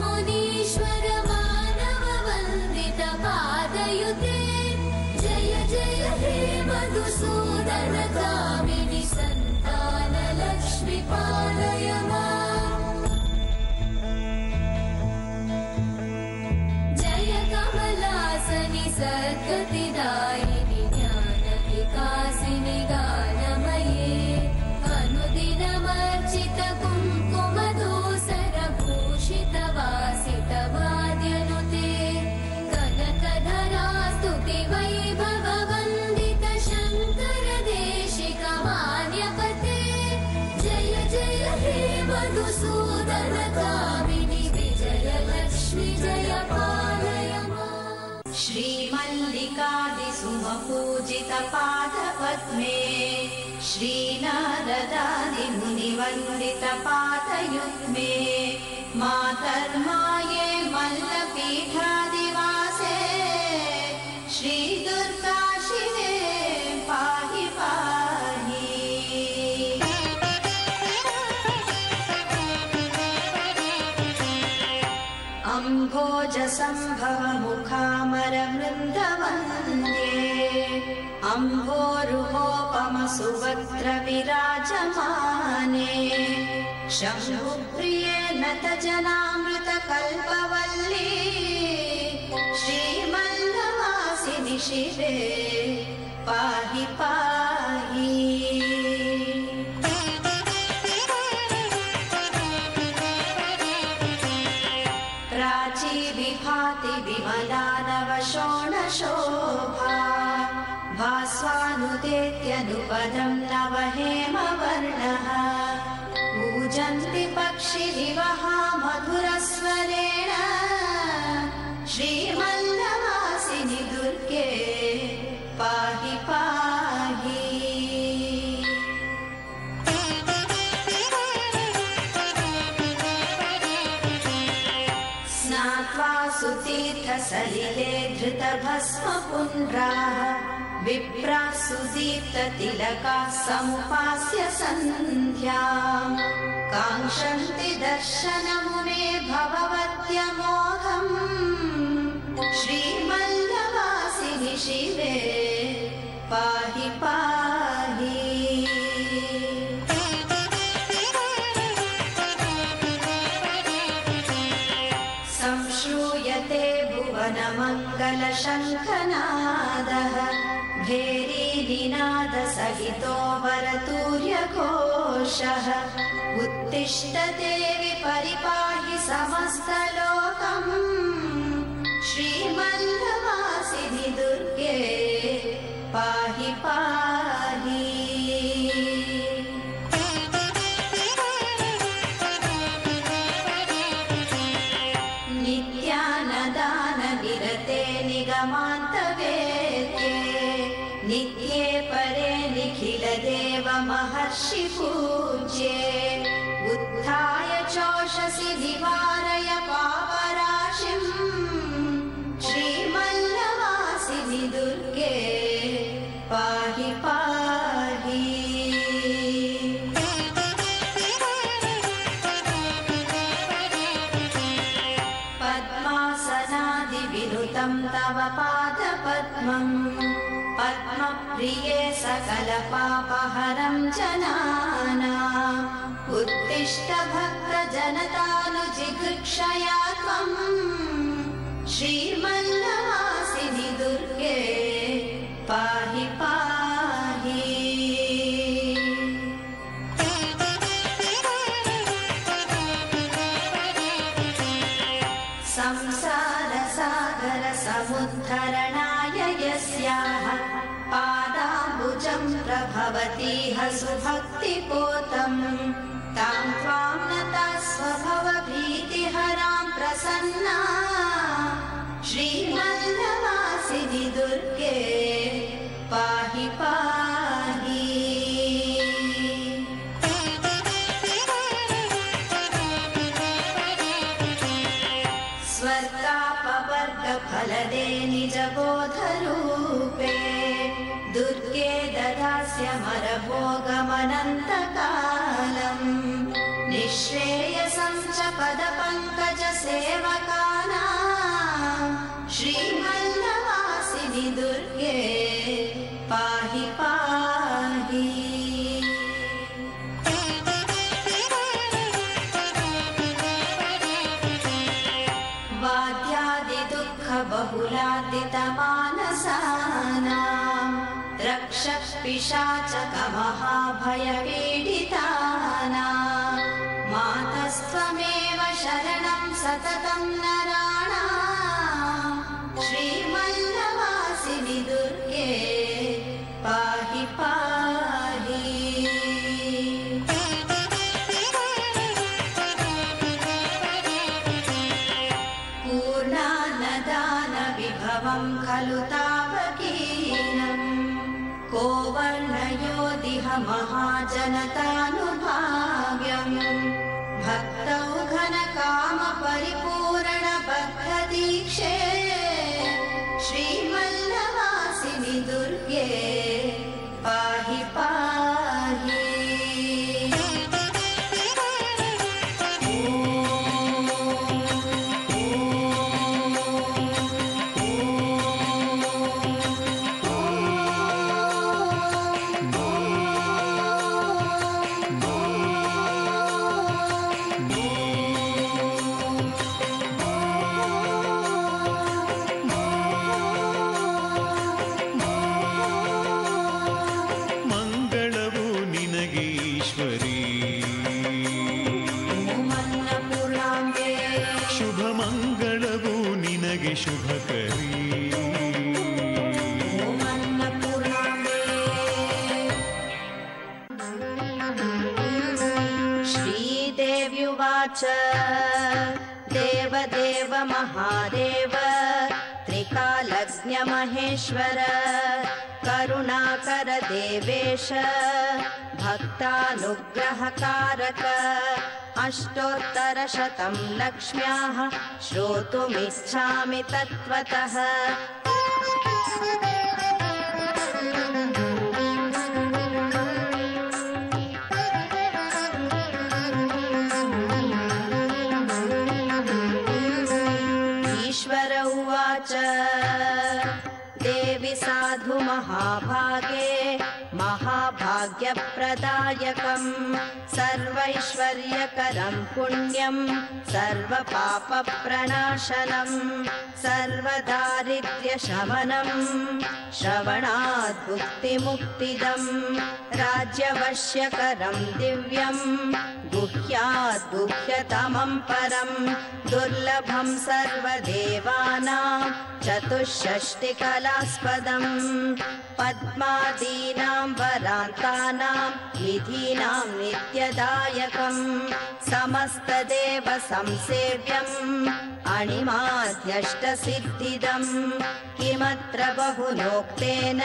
मुनीश्वर मानववन्दित पादयुते जय जय हे मधुसूदन कामिनि सन्तानलक्ष्मि पालय माम्। जय कमलासनि सद्गतिदायिनि ज्ञानविकासिनि गानमये अनुदिनमर्चित कुङ्कुमधूसरभूषित वासित वाद्यनुते कनकधरा स्तुति वैभव वन्दित शङ्कर देशिक मान्यपते जय जय हे मधुसूदन कामिनि विजयलक्ष्मि जय पालय माम्। श्रीमल्लिकादिसुमपूजित पादपद्मे श्रीनारदादिमुनिवन्दित पादयुग्मे मातर्माये मल्लपीठादिवासे श्रीदुर्गा शिवे पाहि पाहि। अम्भोजसम्भव मुखामरवृन्दवन्द्ये अम्भोरुहोपमसुभद्र विराजमाने शम्भुप्रिये नतजनामृतकल्पवल्ली श्रीमल्लवासिनि शिवे पाहि पाहि। प्राची विभाति विमलानव शोणशोभा भास्वानुदेत्यनुपदं नव हेमवर्णः पूजन्ति पक्षिदिवः मधुरस्वरेण श्रीमल्लवासिनि दुर्गे पाहि पाहि। स्नात्वा सुतीर्थसलिले धृतभस्मपुण्ड्राः विप्राः सुदीप्ततिलकाः समुपास्य सन्ध्याम् काङ्क्षन्ति दर्शनमुमे भववत्यमोघम् श्रीमल्लवासिनि शिवे पाहि पाहि। संश्रूयते भुवनमङ्गलशङ्खनादः भेरीनिनादसहितो वरतूर्यघोषः उत्तिष्ठ देवि परिपाहि समस्तलोकम् श्रीमल्लवासिनि दुर्गे पाहि पाहि। नित्यानदाननिरते निगमान्तवेद्ये नित्ये परे निखिलदेव महर्षि पूज्ये उत्थाय चोषसि निवारय पापराशिम् श्रीमल्लवासिनि दुर्गे पाहि पाहि। विनुतं तव पादपद्मम् पद्मप्रिये सकलपापहरं जनानाम् उत्तिष्ठ भक्तजनतानुजिगृक्षया त्वं श्रीमल्लवासिनि दुर्गे पाहि पाहि। संसारसागरसमुद्धरणाय यस्याः पादाम्बुजं प्रभवतीह सुभक्तिपोतम् तां त्वां नता स्वभवभीतिहरां प्रसन्ना श्रीमल्लवासिनि दुर्गे पाहि पाहि। स्वर्गापवर्गफलदे निजबोधरूपे दुर्गे ददास्यमरभोगमनन्तकालम् निःश्रेयसं च पदपङ्कजसेवकानां श्रीमल्लवासिनि दुर्गे पाहि पाहि। वाद्यादिदुःखबहुलादितमानसानां रक्षपिशाचकमहाभयपीडितानां मातस्त्वमेव शरणं सततं नराणां श्रीमल्लवासिनि दुर्गे पाहि पाहि। पूर्णानदानविभवं खलु तावकीनम् को वर्णयोदिह महाजनतानुभाव्यम् भक्तौ घनकामपरिपूरणबद्धदीक्षे श्रीमल्लवासिनि दुर्गे पाहि पाहि। श्रीदेव्युवाच देवदेव महादेव त्रिकालज्ञमहेश्वर करुणाकर देवेश भक्तानुग्रहकारक अष्टोत्तरशतं लक्ष्म्याः श्रोतुमिच्छामि तत्त्वतः। ईश्वर उवाच देवि साधु महाभागे महाभाग्यप्रदायकं सर्वैश्वर्यकरं पुण्यं सर्वपापप्रणाशनं सर्वदारिद्र्यशमनं श्रवणात् भुक्तिमुक्तिदं राज्यवश्यकरं दिव्यं गुह्यात् गुह्यतमं परं दुर्लभं सर्वदेवानां चतुष्षष्टिकलास्पदम् पद्मादीनां वरान्तानां निधीनां नित्यदायकं समस्तदेव संसेव्यम् अणिमाध्यष्टसिद्धिदं किमत्र बहुनोक्तेन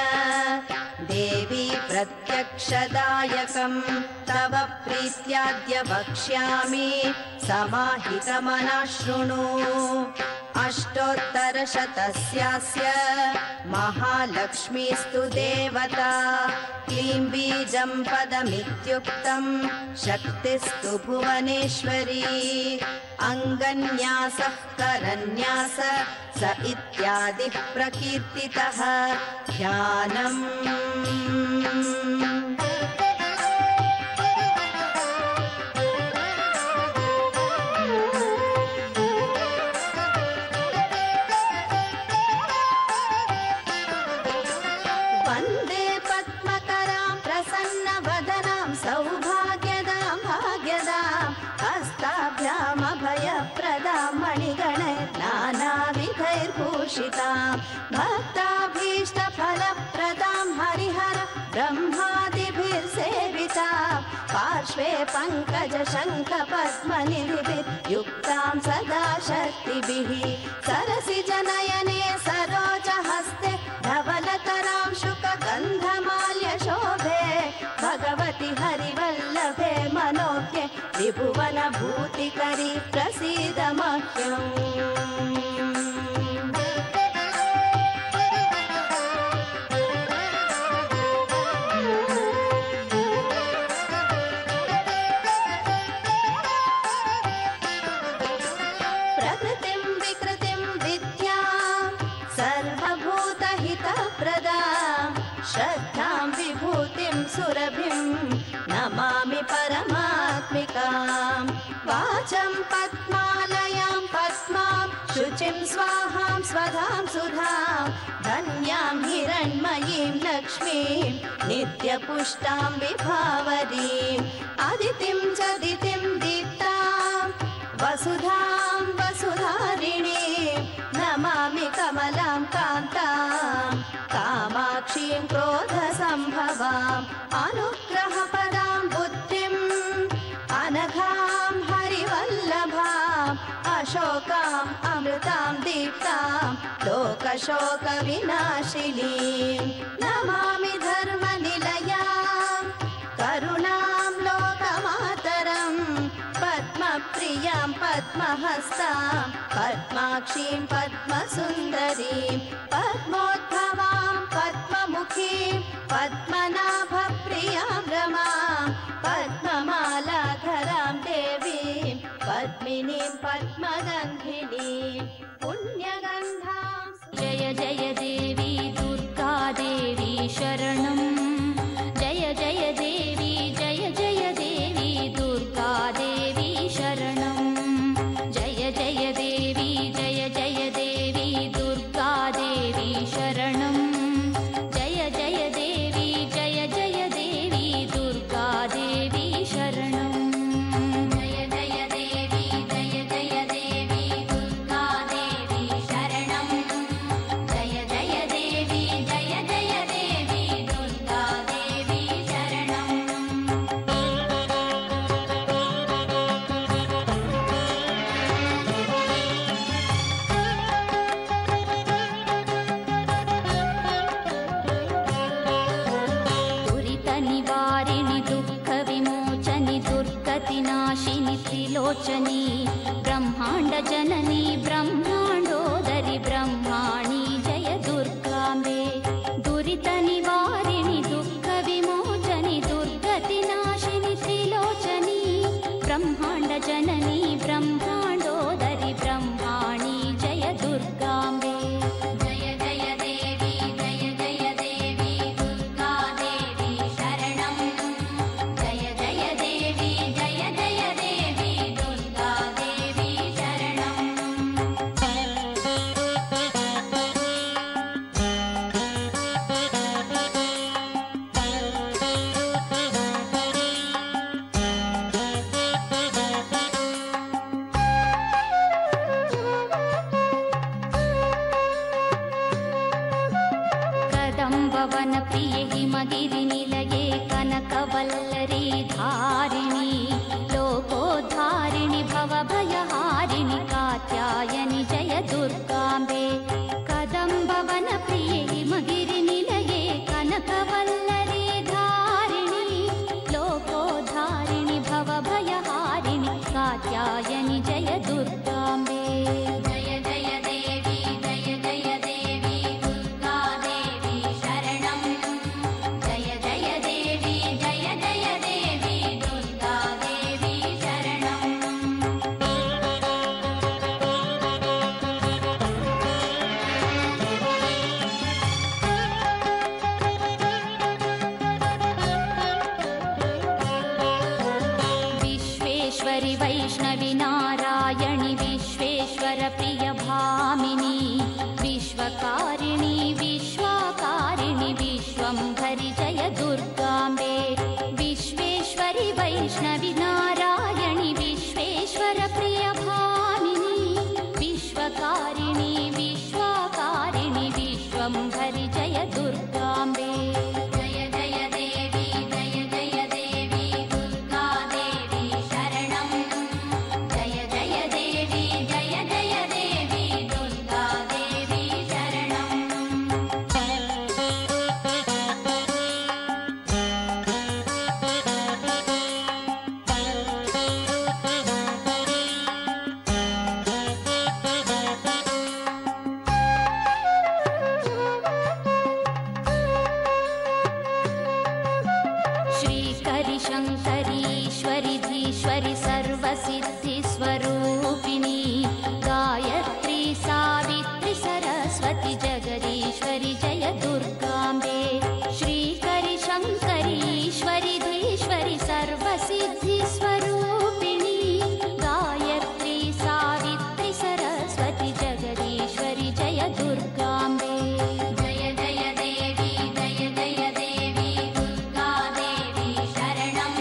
देवी प्रत्यक्षदायकं तव प्रीत्याद्य वक्ष्यामि समाहितमनः शृणु। अष्टोत्तरशतस्यास्य महालक्ष्मीस्तु देवता क्लीं बीजं पदमित्युक्तं शक्तिस्तु भुवनेश्वरी अङ्गन्यासः करन्यास स इत्यादिः प्रकीर्तितः ध्यानम् वन्दे पद्मकरां प्रसन्नवदनां सौभाग्यदां भाग्यदां हस्ताभ्यामभयप्रदां मणिगणैर्नानाविधैर्भूषितां भक्ताभीष्टफलप्रदां हरिहर ब्रह्मादिभिर्सेवितां पार्श्वे पङ्कजशङ्खपद्मनिधिभिर्युक्तां सदा शक्तिभिः सरसिजनयने सरोजहस्ते धवलतरां शुकगन्धमाल्यशोभे भगवति हरिवल्लभे मनोज्ञे त्रिभुवनभूतिकरी प्रसीद मह्यम् प्रकृतिं विकृतिं विद्यां सर्वभूतहितप्रदां श्रद्धां विभूतिं सुरभिं नमामि परमात्मिकां वाचं पद्मालयां पद्मां शुचिं स्वाहां स्वधां सुधां धन्यां हिरण्मयीं लक्ष्मीं नित्यपुष्टां विभावरीम् अदितिं च दितिं दीप्तां वसुधां वसुधारिणीं नमामि कमलां कान्तां कामाक्षीं क्रोधसम्भवाम् अनुग्रहपदां बुद्धिम् अनघां हरिवल्लभाम् अशोकाम् अमृतां दीप्तां लोकशोकविनाशिनीं नमामि धर्मनिलयां करुणां लोकमातरम् पद्मप्रियां पद्महस्तां पद्माक्षीं पद्मसुन्दरीं पद्मोद्भवां पद्ममुखीं पद्मनाभप्रियां रमां पद्ममालाधरां देवीं पद्मिनीं पद्मगन्धिनीं पुण्यगन्धां जय जय देवी दुर्गा देवी शरणं जय जय देवी जय जय देवी दुर्गा देवी शरणं जय जय देवी जय जय देवी दुर्गा देवी शरणं जय जय देवी जय जय देवी दुर्गा देवी शरणं जय जय देवी जय जय देवी दुर्गा देवी शरणं जय जय देवी जय जय देवी दुर्गा देवी शरणं दुरितनिवारिणि दुःखविमोचनि दुर्गतिनाशिनि त्रिलोचनी ब्रह्माण्डजननी ब्रह्माण्डोदरि ब्रह्माणि जय दुर्गाम्बे दुरितनिवारिणि दुःखविमोचनि दुर्गतिनाशिनि त्रिलोचनी ब्रह्माण्डजननी ब्रह्माण्डोदरि ब्रह्माणि जय दुर्गाम्बे जय जय देवी जय जय देवी दुर्गा देवी शरणं जय जय देवी जय जय देवी दुर्गा देवी शरणं कदम्बवनप्रिये हिमगिरिनिलये कनकवल्लरी धारिणी लोकोद्धारिणि भवभयहारिणि कात्यायनि जय दुर्गाम्बे कदम्बवनप्रिये हिमगिरिनिलये कनकवल्लरी धारिणी लोकोद्धारिणि भवभयहारिणि कात्यायनि जय दुर्गाम्बे जय जय देवी वैष्णवि नारायणि विश्वेश्वर प्रिय भामिनी विश्वकारिणी विश्वाकारिणि विश्वंभरि जय दुर्गाम्बे विश्वेश्वरि वैष्णवि नारायणि विश्वेश्वर प्रिय भामिनी विश्वकारिणी विश्वाकारिणि विश्वंभरि जय दुर्गाम्बे जय जय देवी जय जय देवी दुर्गा देवी शरणं जय जय देवी जय जय देवी दुर्गा देवी शरणं श्रीकरि शङ्करीश्वरि धीश्वरि सर्वसिद्धिस्वरूपिणी गायत्री सावित्री सरस्वती जगदीश्वरि जय दुर्गाम्बे श्रीकरि शङ्करीश्वरि धीश्वरि सर्वसिद्धिस्वरूपिणी गायत्री सावित्री सरस्वती जगदीश्वरि जय दुर्गाम्बे जय जय देवी जय जय देवी दुर्गा देवी शरणं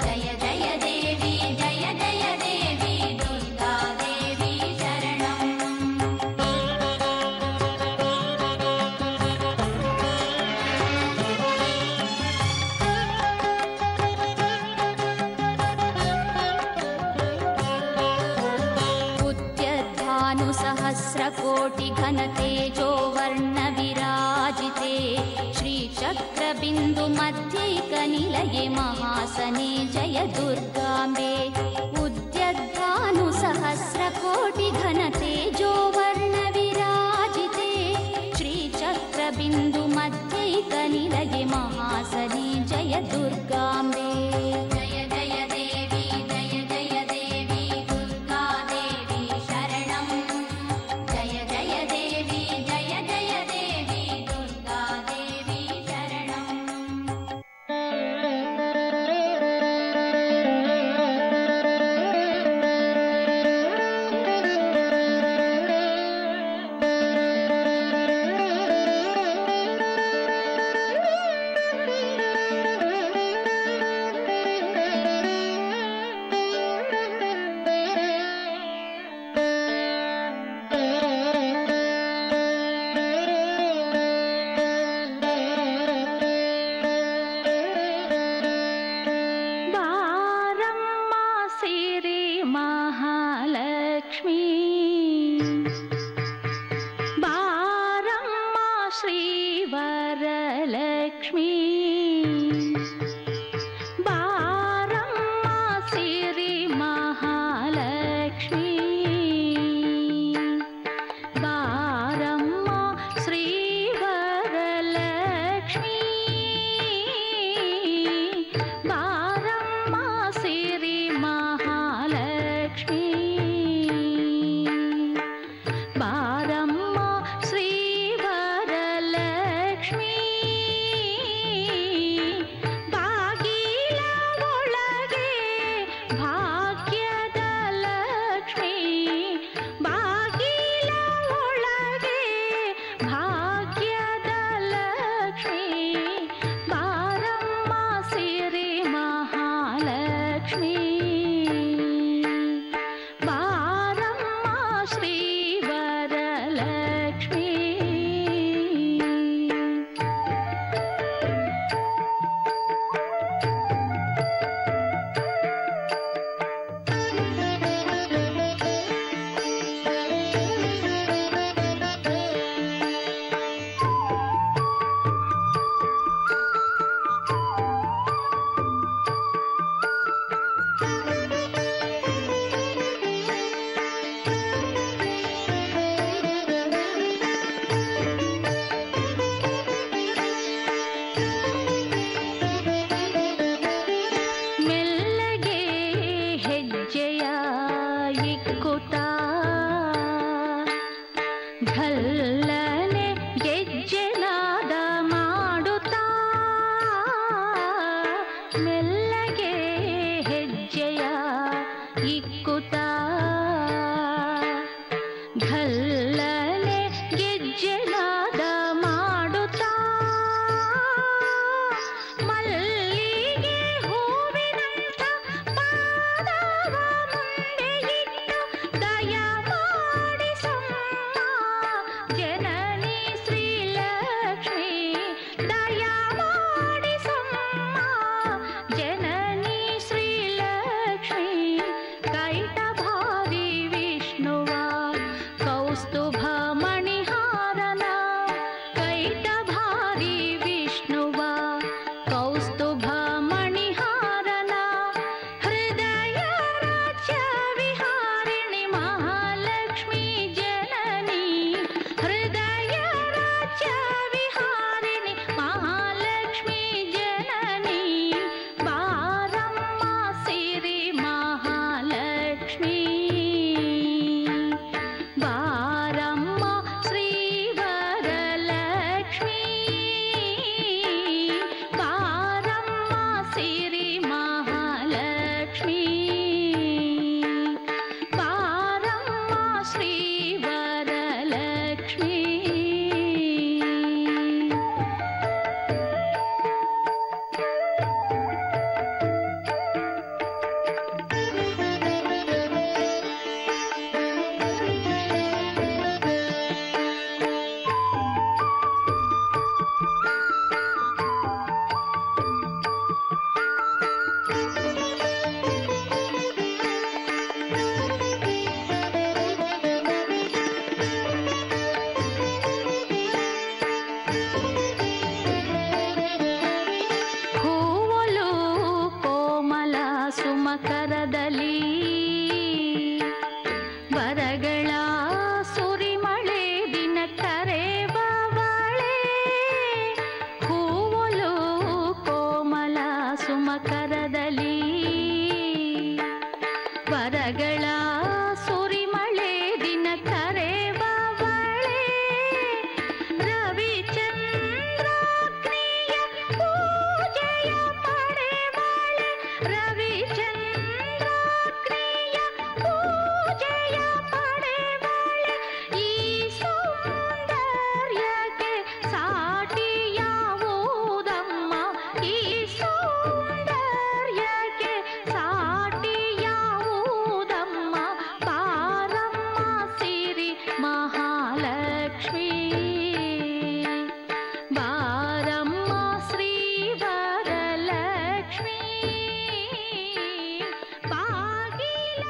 जय जय देवी जय जय देवी दुर्गा देवी शरणं उद्यद्भानुसहस्रकोटिघनतेजो वर्णविराजिते श्रीचक्रबिन्दुमध्यैकनिलये महासने जय दुर्गाम्बे उद्यद्भानुसहस्रकोटिघनतेजो वर्णविराजिते श्रीचक्रबिन्दुमध्यैकनिलये महासने जय दुर्गाम्बे जय जय देवी जय जय देवी दुर्गा देवी शरणं जय जय देवी जय जय देवी दुर्गा देवी शरणं ಬಾರಮ್ಮ ಸಿರಿ ಮಹಾಲಕ್ಷ್ಮೀ ಬಾರಮ್ಮ ಶ್ರೀವರಲಕ್ಷ್ಮೀ ಬಾರಮ್ಮ ಸಿರಿ ಮಹಾಲಕ್ಷ್ಮೀ ಬಾರಮ್ಮ ಶ್ರೀವರಲಕ್ಷ್ಮೀ ಬಾರಮ್ಮ ಸಿರಿ ಮಹಾಲಕ್ಷ್ಮೀ ಛಲ್ಲನೆ ಗೆಜ್ಜೆನಾದ ಮಾಡುತ್ತಾ ಮಲ್ಲಿಗೆ ಹೂವಿನಂಥ ಪಾದವ ಮುಂದೆ ಇಟ್ಟು ದಯ ಮಾಡಿಸಮ್ಮ ಜನನಿ ಶ್ರೀಲಕ್ಷ್ಮಿ ದಯ ಮಾಡಿಸಮ್ಮ ಜನನಿ ಶ್ರೀಲಕ್ಷ್ಮಿ ಕೈಟಭಾರಿ ವಿಷ್ಣುವ ಕೌಸ್ತುಭ ಮಣಿಹಾರನ ಕೈಟಭಾರಿ ವಿಷ್ಣುವ ಕೌಸ್ತುಭ ಮಣಿಹಾರನ ಹೃದಯ ರಾಜ್ಯ ವಿಹಾರಿಣಿ ಮಹಾಲಕ್ಷ್ಮೀ ಜನನಿ ಹೃದಯ ರಾಜ್ಯ ವಿಹಾರಿಣಿ ಮಹಾಲಕ್ಷ್ಮೀ ಜನನಿ ಬಾರಮ್ಮ ಸಿರಿ ಮಹಾಲಕ್ಷ್ಮೀ ಬಾರಮ್ಮ ಶ್ರೀವರಲಕ್ಷ್ಮೀ ಬಾರಮ್ಮ ಸಿರಿ ಮಹಾಲಕ್ಷ್ಮೀ ಬಾರಮ್ಮ ಶ್ರೀವರಲಕ್ಷ್ಮೀ. ಹೂವಲು ಕೋಮಲ ಸುಮಕರದಲ್ಲಿ ಬರಗಳ ಸುರಿಮಳೆ ದಿನ ಕರೆಬವಳೆ ಹೂವಲು ಕೋಮಲ ಸುಮಕರದಲ್ಲಿ ಬರಗಳ ಸುರಿಮಳೆ ದಿನ ಕರೆಬವಳೆ ರವಿಚಂದ್ರಾಗ್ನಿಯ ಪೂಜೆಯ ಪಡೆವಳೆ ರವಿಚಂದ್ರಾಗ್ನಿಯ ಪೂಜೆಯ ಪಡೆವಳೆ ಈ ಸೌಂದರ್ಯಕ್ಕೆ ಸಾಟಿಯಾವುದಮ್ಮ ಈ ಸೌಂದರ್ಯಕ್ಕೆ ಸಾಟಿಯಾವುದಮ್ಮ ಬಾರಮ್ಮ ಸಿರಿ ಮಹಾಲಕ್ಷ್ಮೀ ಬಾರಮ್ಮ ಶ್ರೀವರಲಕ್ಷ್ಮೀ ಬಾಗಿಲ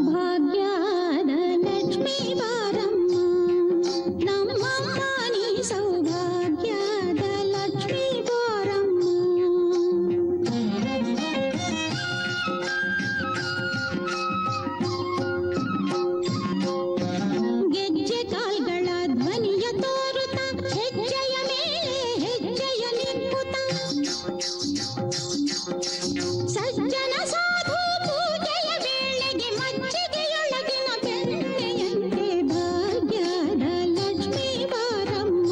ಭಾಗ್ಯದ ಲಕ್ಷ್ಮೀ ಬಾರಮ್ಮ ನಮ್ಮಮ್ಮ ನೀ ಸೌಭಾಗ್ಯದ ಲಕ್ಷ್ಮೀ ಬಾರಮ್ಮ ಗೆಜ್ಜೆ ಕಾಲ್ಗಳ ಧ್ವನಿಯ ತೋರುತ್ತ ಹೆಜ್ಜೆಯ ಮೇಲೆ ಹೆಜ್ಜೆಯ ನಿಂಪುತ್ತ ಸಜ್ಜನ ಸಾಧು ಪೂಜೆಯ ವೇಳೆಗೆ ಮಜ್ಜಿಗೆಯೊಳಗಿನ ಬೆಣ್ಣೆಯಂತೆ ಭಾಗ್ಯದ ಲಕ್ಷ್ಮೀ ಬಾರಮ್ಮ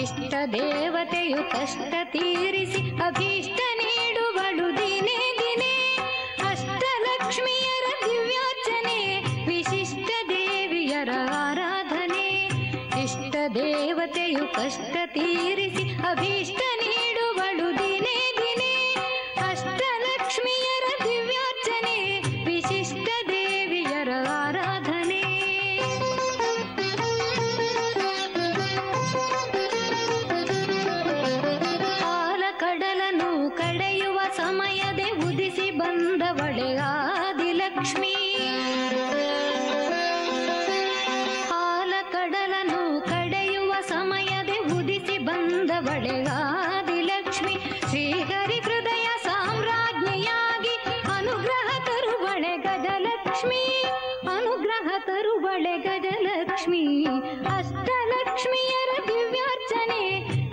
ಇಷ್ಟ ದೇವತೆಯು ಕಷ್ಟ ತೀರಿಸಿ ಅಭೀಷ್ಟ ನೀಡುವಳು ದಿನೇ ದಿನೇ. ಅಷ್ಟಲಕ್ಷ್ಮಿಯರ ದಿವ್ಯಾರ್ಚನೆ ವಿಶಿಷ್ಟ ದೇವಿಯರ ಆರಾಧನೆ. ಇಷ್ಟ ದೇವತೆಯು ಕಷ್ಟ ತೀರಿಸಿ ಅಭೀಷ್ಟ ನೀಡುವಳು ದಿನೇ ದಿನೇ. ಅಷ್ಟಲಕ್ಷ್ಮಿಯರ ದಿವ್ಯಾರ್ಚನೆ ವಿಶಿಷ್ಟ ದೇವಿಯರ ಆರಾಧನೆ. ಹಾಲ ಕಡಲನ್ನು ಕಡೆಯುವ ಸಮಯದೆ ಉದಿಸಿ ಬಂದವಳೆ ಆದಿಲಕ್ಷ್ಮಿ. ಹಾಲ ಕಡಲನ್ನು ಕಡೆಯುವ ಸಮಯದೆ ಉದಿಸಿ ಬಂದವಳೆ ಆದಿಲಕ್ಷ್ಮಿ. ಶ್ರೀಹರಿ ಹೃದಯ ಸಾಮ್ರಾಜ್ಞಿಯಾಗಿ ಅನುಗ್ರಹ ತರುವಳೆ ಗಜಲಕ್ಷ್ಮಿ. ಅನುಗ್ರಹ ತರುವಳೆ ಗಜಲಕ್ಷ್ಮಿ. ಅಷ್ಟಲಕ್ಷ್ಮಿಯರ ದಿವ್ಯಾರ್ಚನೆ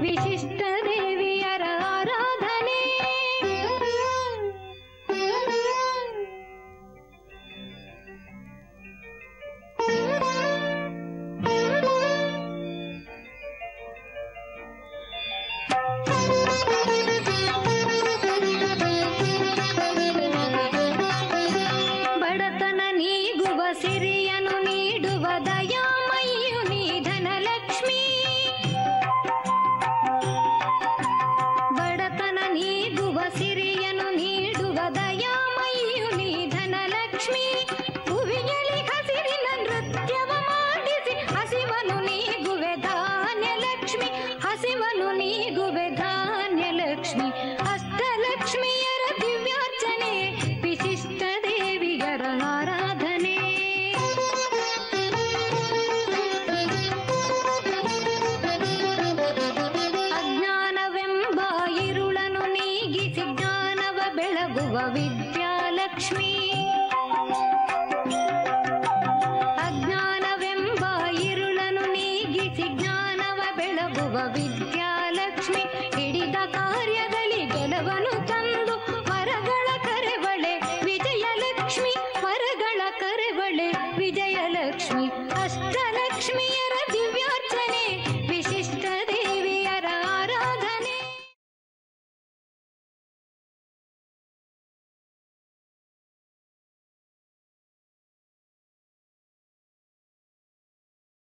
ವಿಶಿಷ್ಟ ದೇವಿಯರ ಆರಾಧನೆ. ಬಡತನ ನೀಗುವ ಸಿರಿಯನು ನೀಡುವ ದಯಾಮಯಿಯು ನೀ ಧನಲಕ್ಷ್ಮಿ. ಬಡತನ ನೀಗುವ ಸಿರಿಯನು ನೀಡುವ ದಯಾಮಯಿಯು ನೀ ಧನಲಕ್ಷ್ಮಿ. ಭುವಿಯಲ್ಲಿ ಹಸಿರಿನ ನೃತ್ಯವ ಮಾಡಿಸಿ ಹಸಿವನು ನೀಗುವೆ ಧಾನ್ಯಲಕ್ಷ್ಮಿ. ಹಸಿವನು ನೀಗುವೆ ಧಾನ್ಯಲಕ್ಷ್ಮಿ. ಅಷ್ಟಲಕ್ಷ್ಮಿಯರ ದಿವ್ಯಾರ್ಚನೆ ವಿಶಿಷ್ಟ ದೇವಿಯರ ಆರಾಧನೆ. ಅಜ್ಞಾನವೆಂಬ ಇರುಳನು ನೀಗಿಸಿ ಜ್ಞಾನವ ಬೆಳಗುವ ವಿದ್ಯಾಲಕ್ಷ್ಮಿ. ಅಜ್ಞಾನವೆಂಬ ಇರುಳನು ನೀಗಿಸಿ ಜ್ಞಾನವ ಬೆಳಗುವ ವಿದ್ಯಾಲಕ್ಷ್ಮಿ. ಹಿಡಿದ ಕಾರ್ಯದಲ್ಲಿ ಗೆಲುವನ್ನು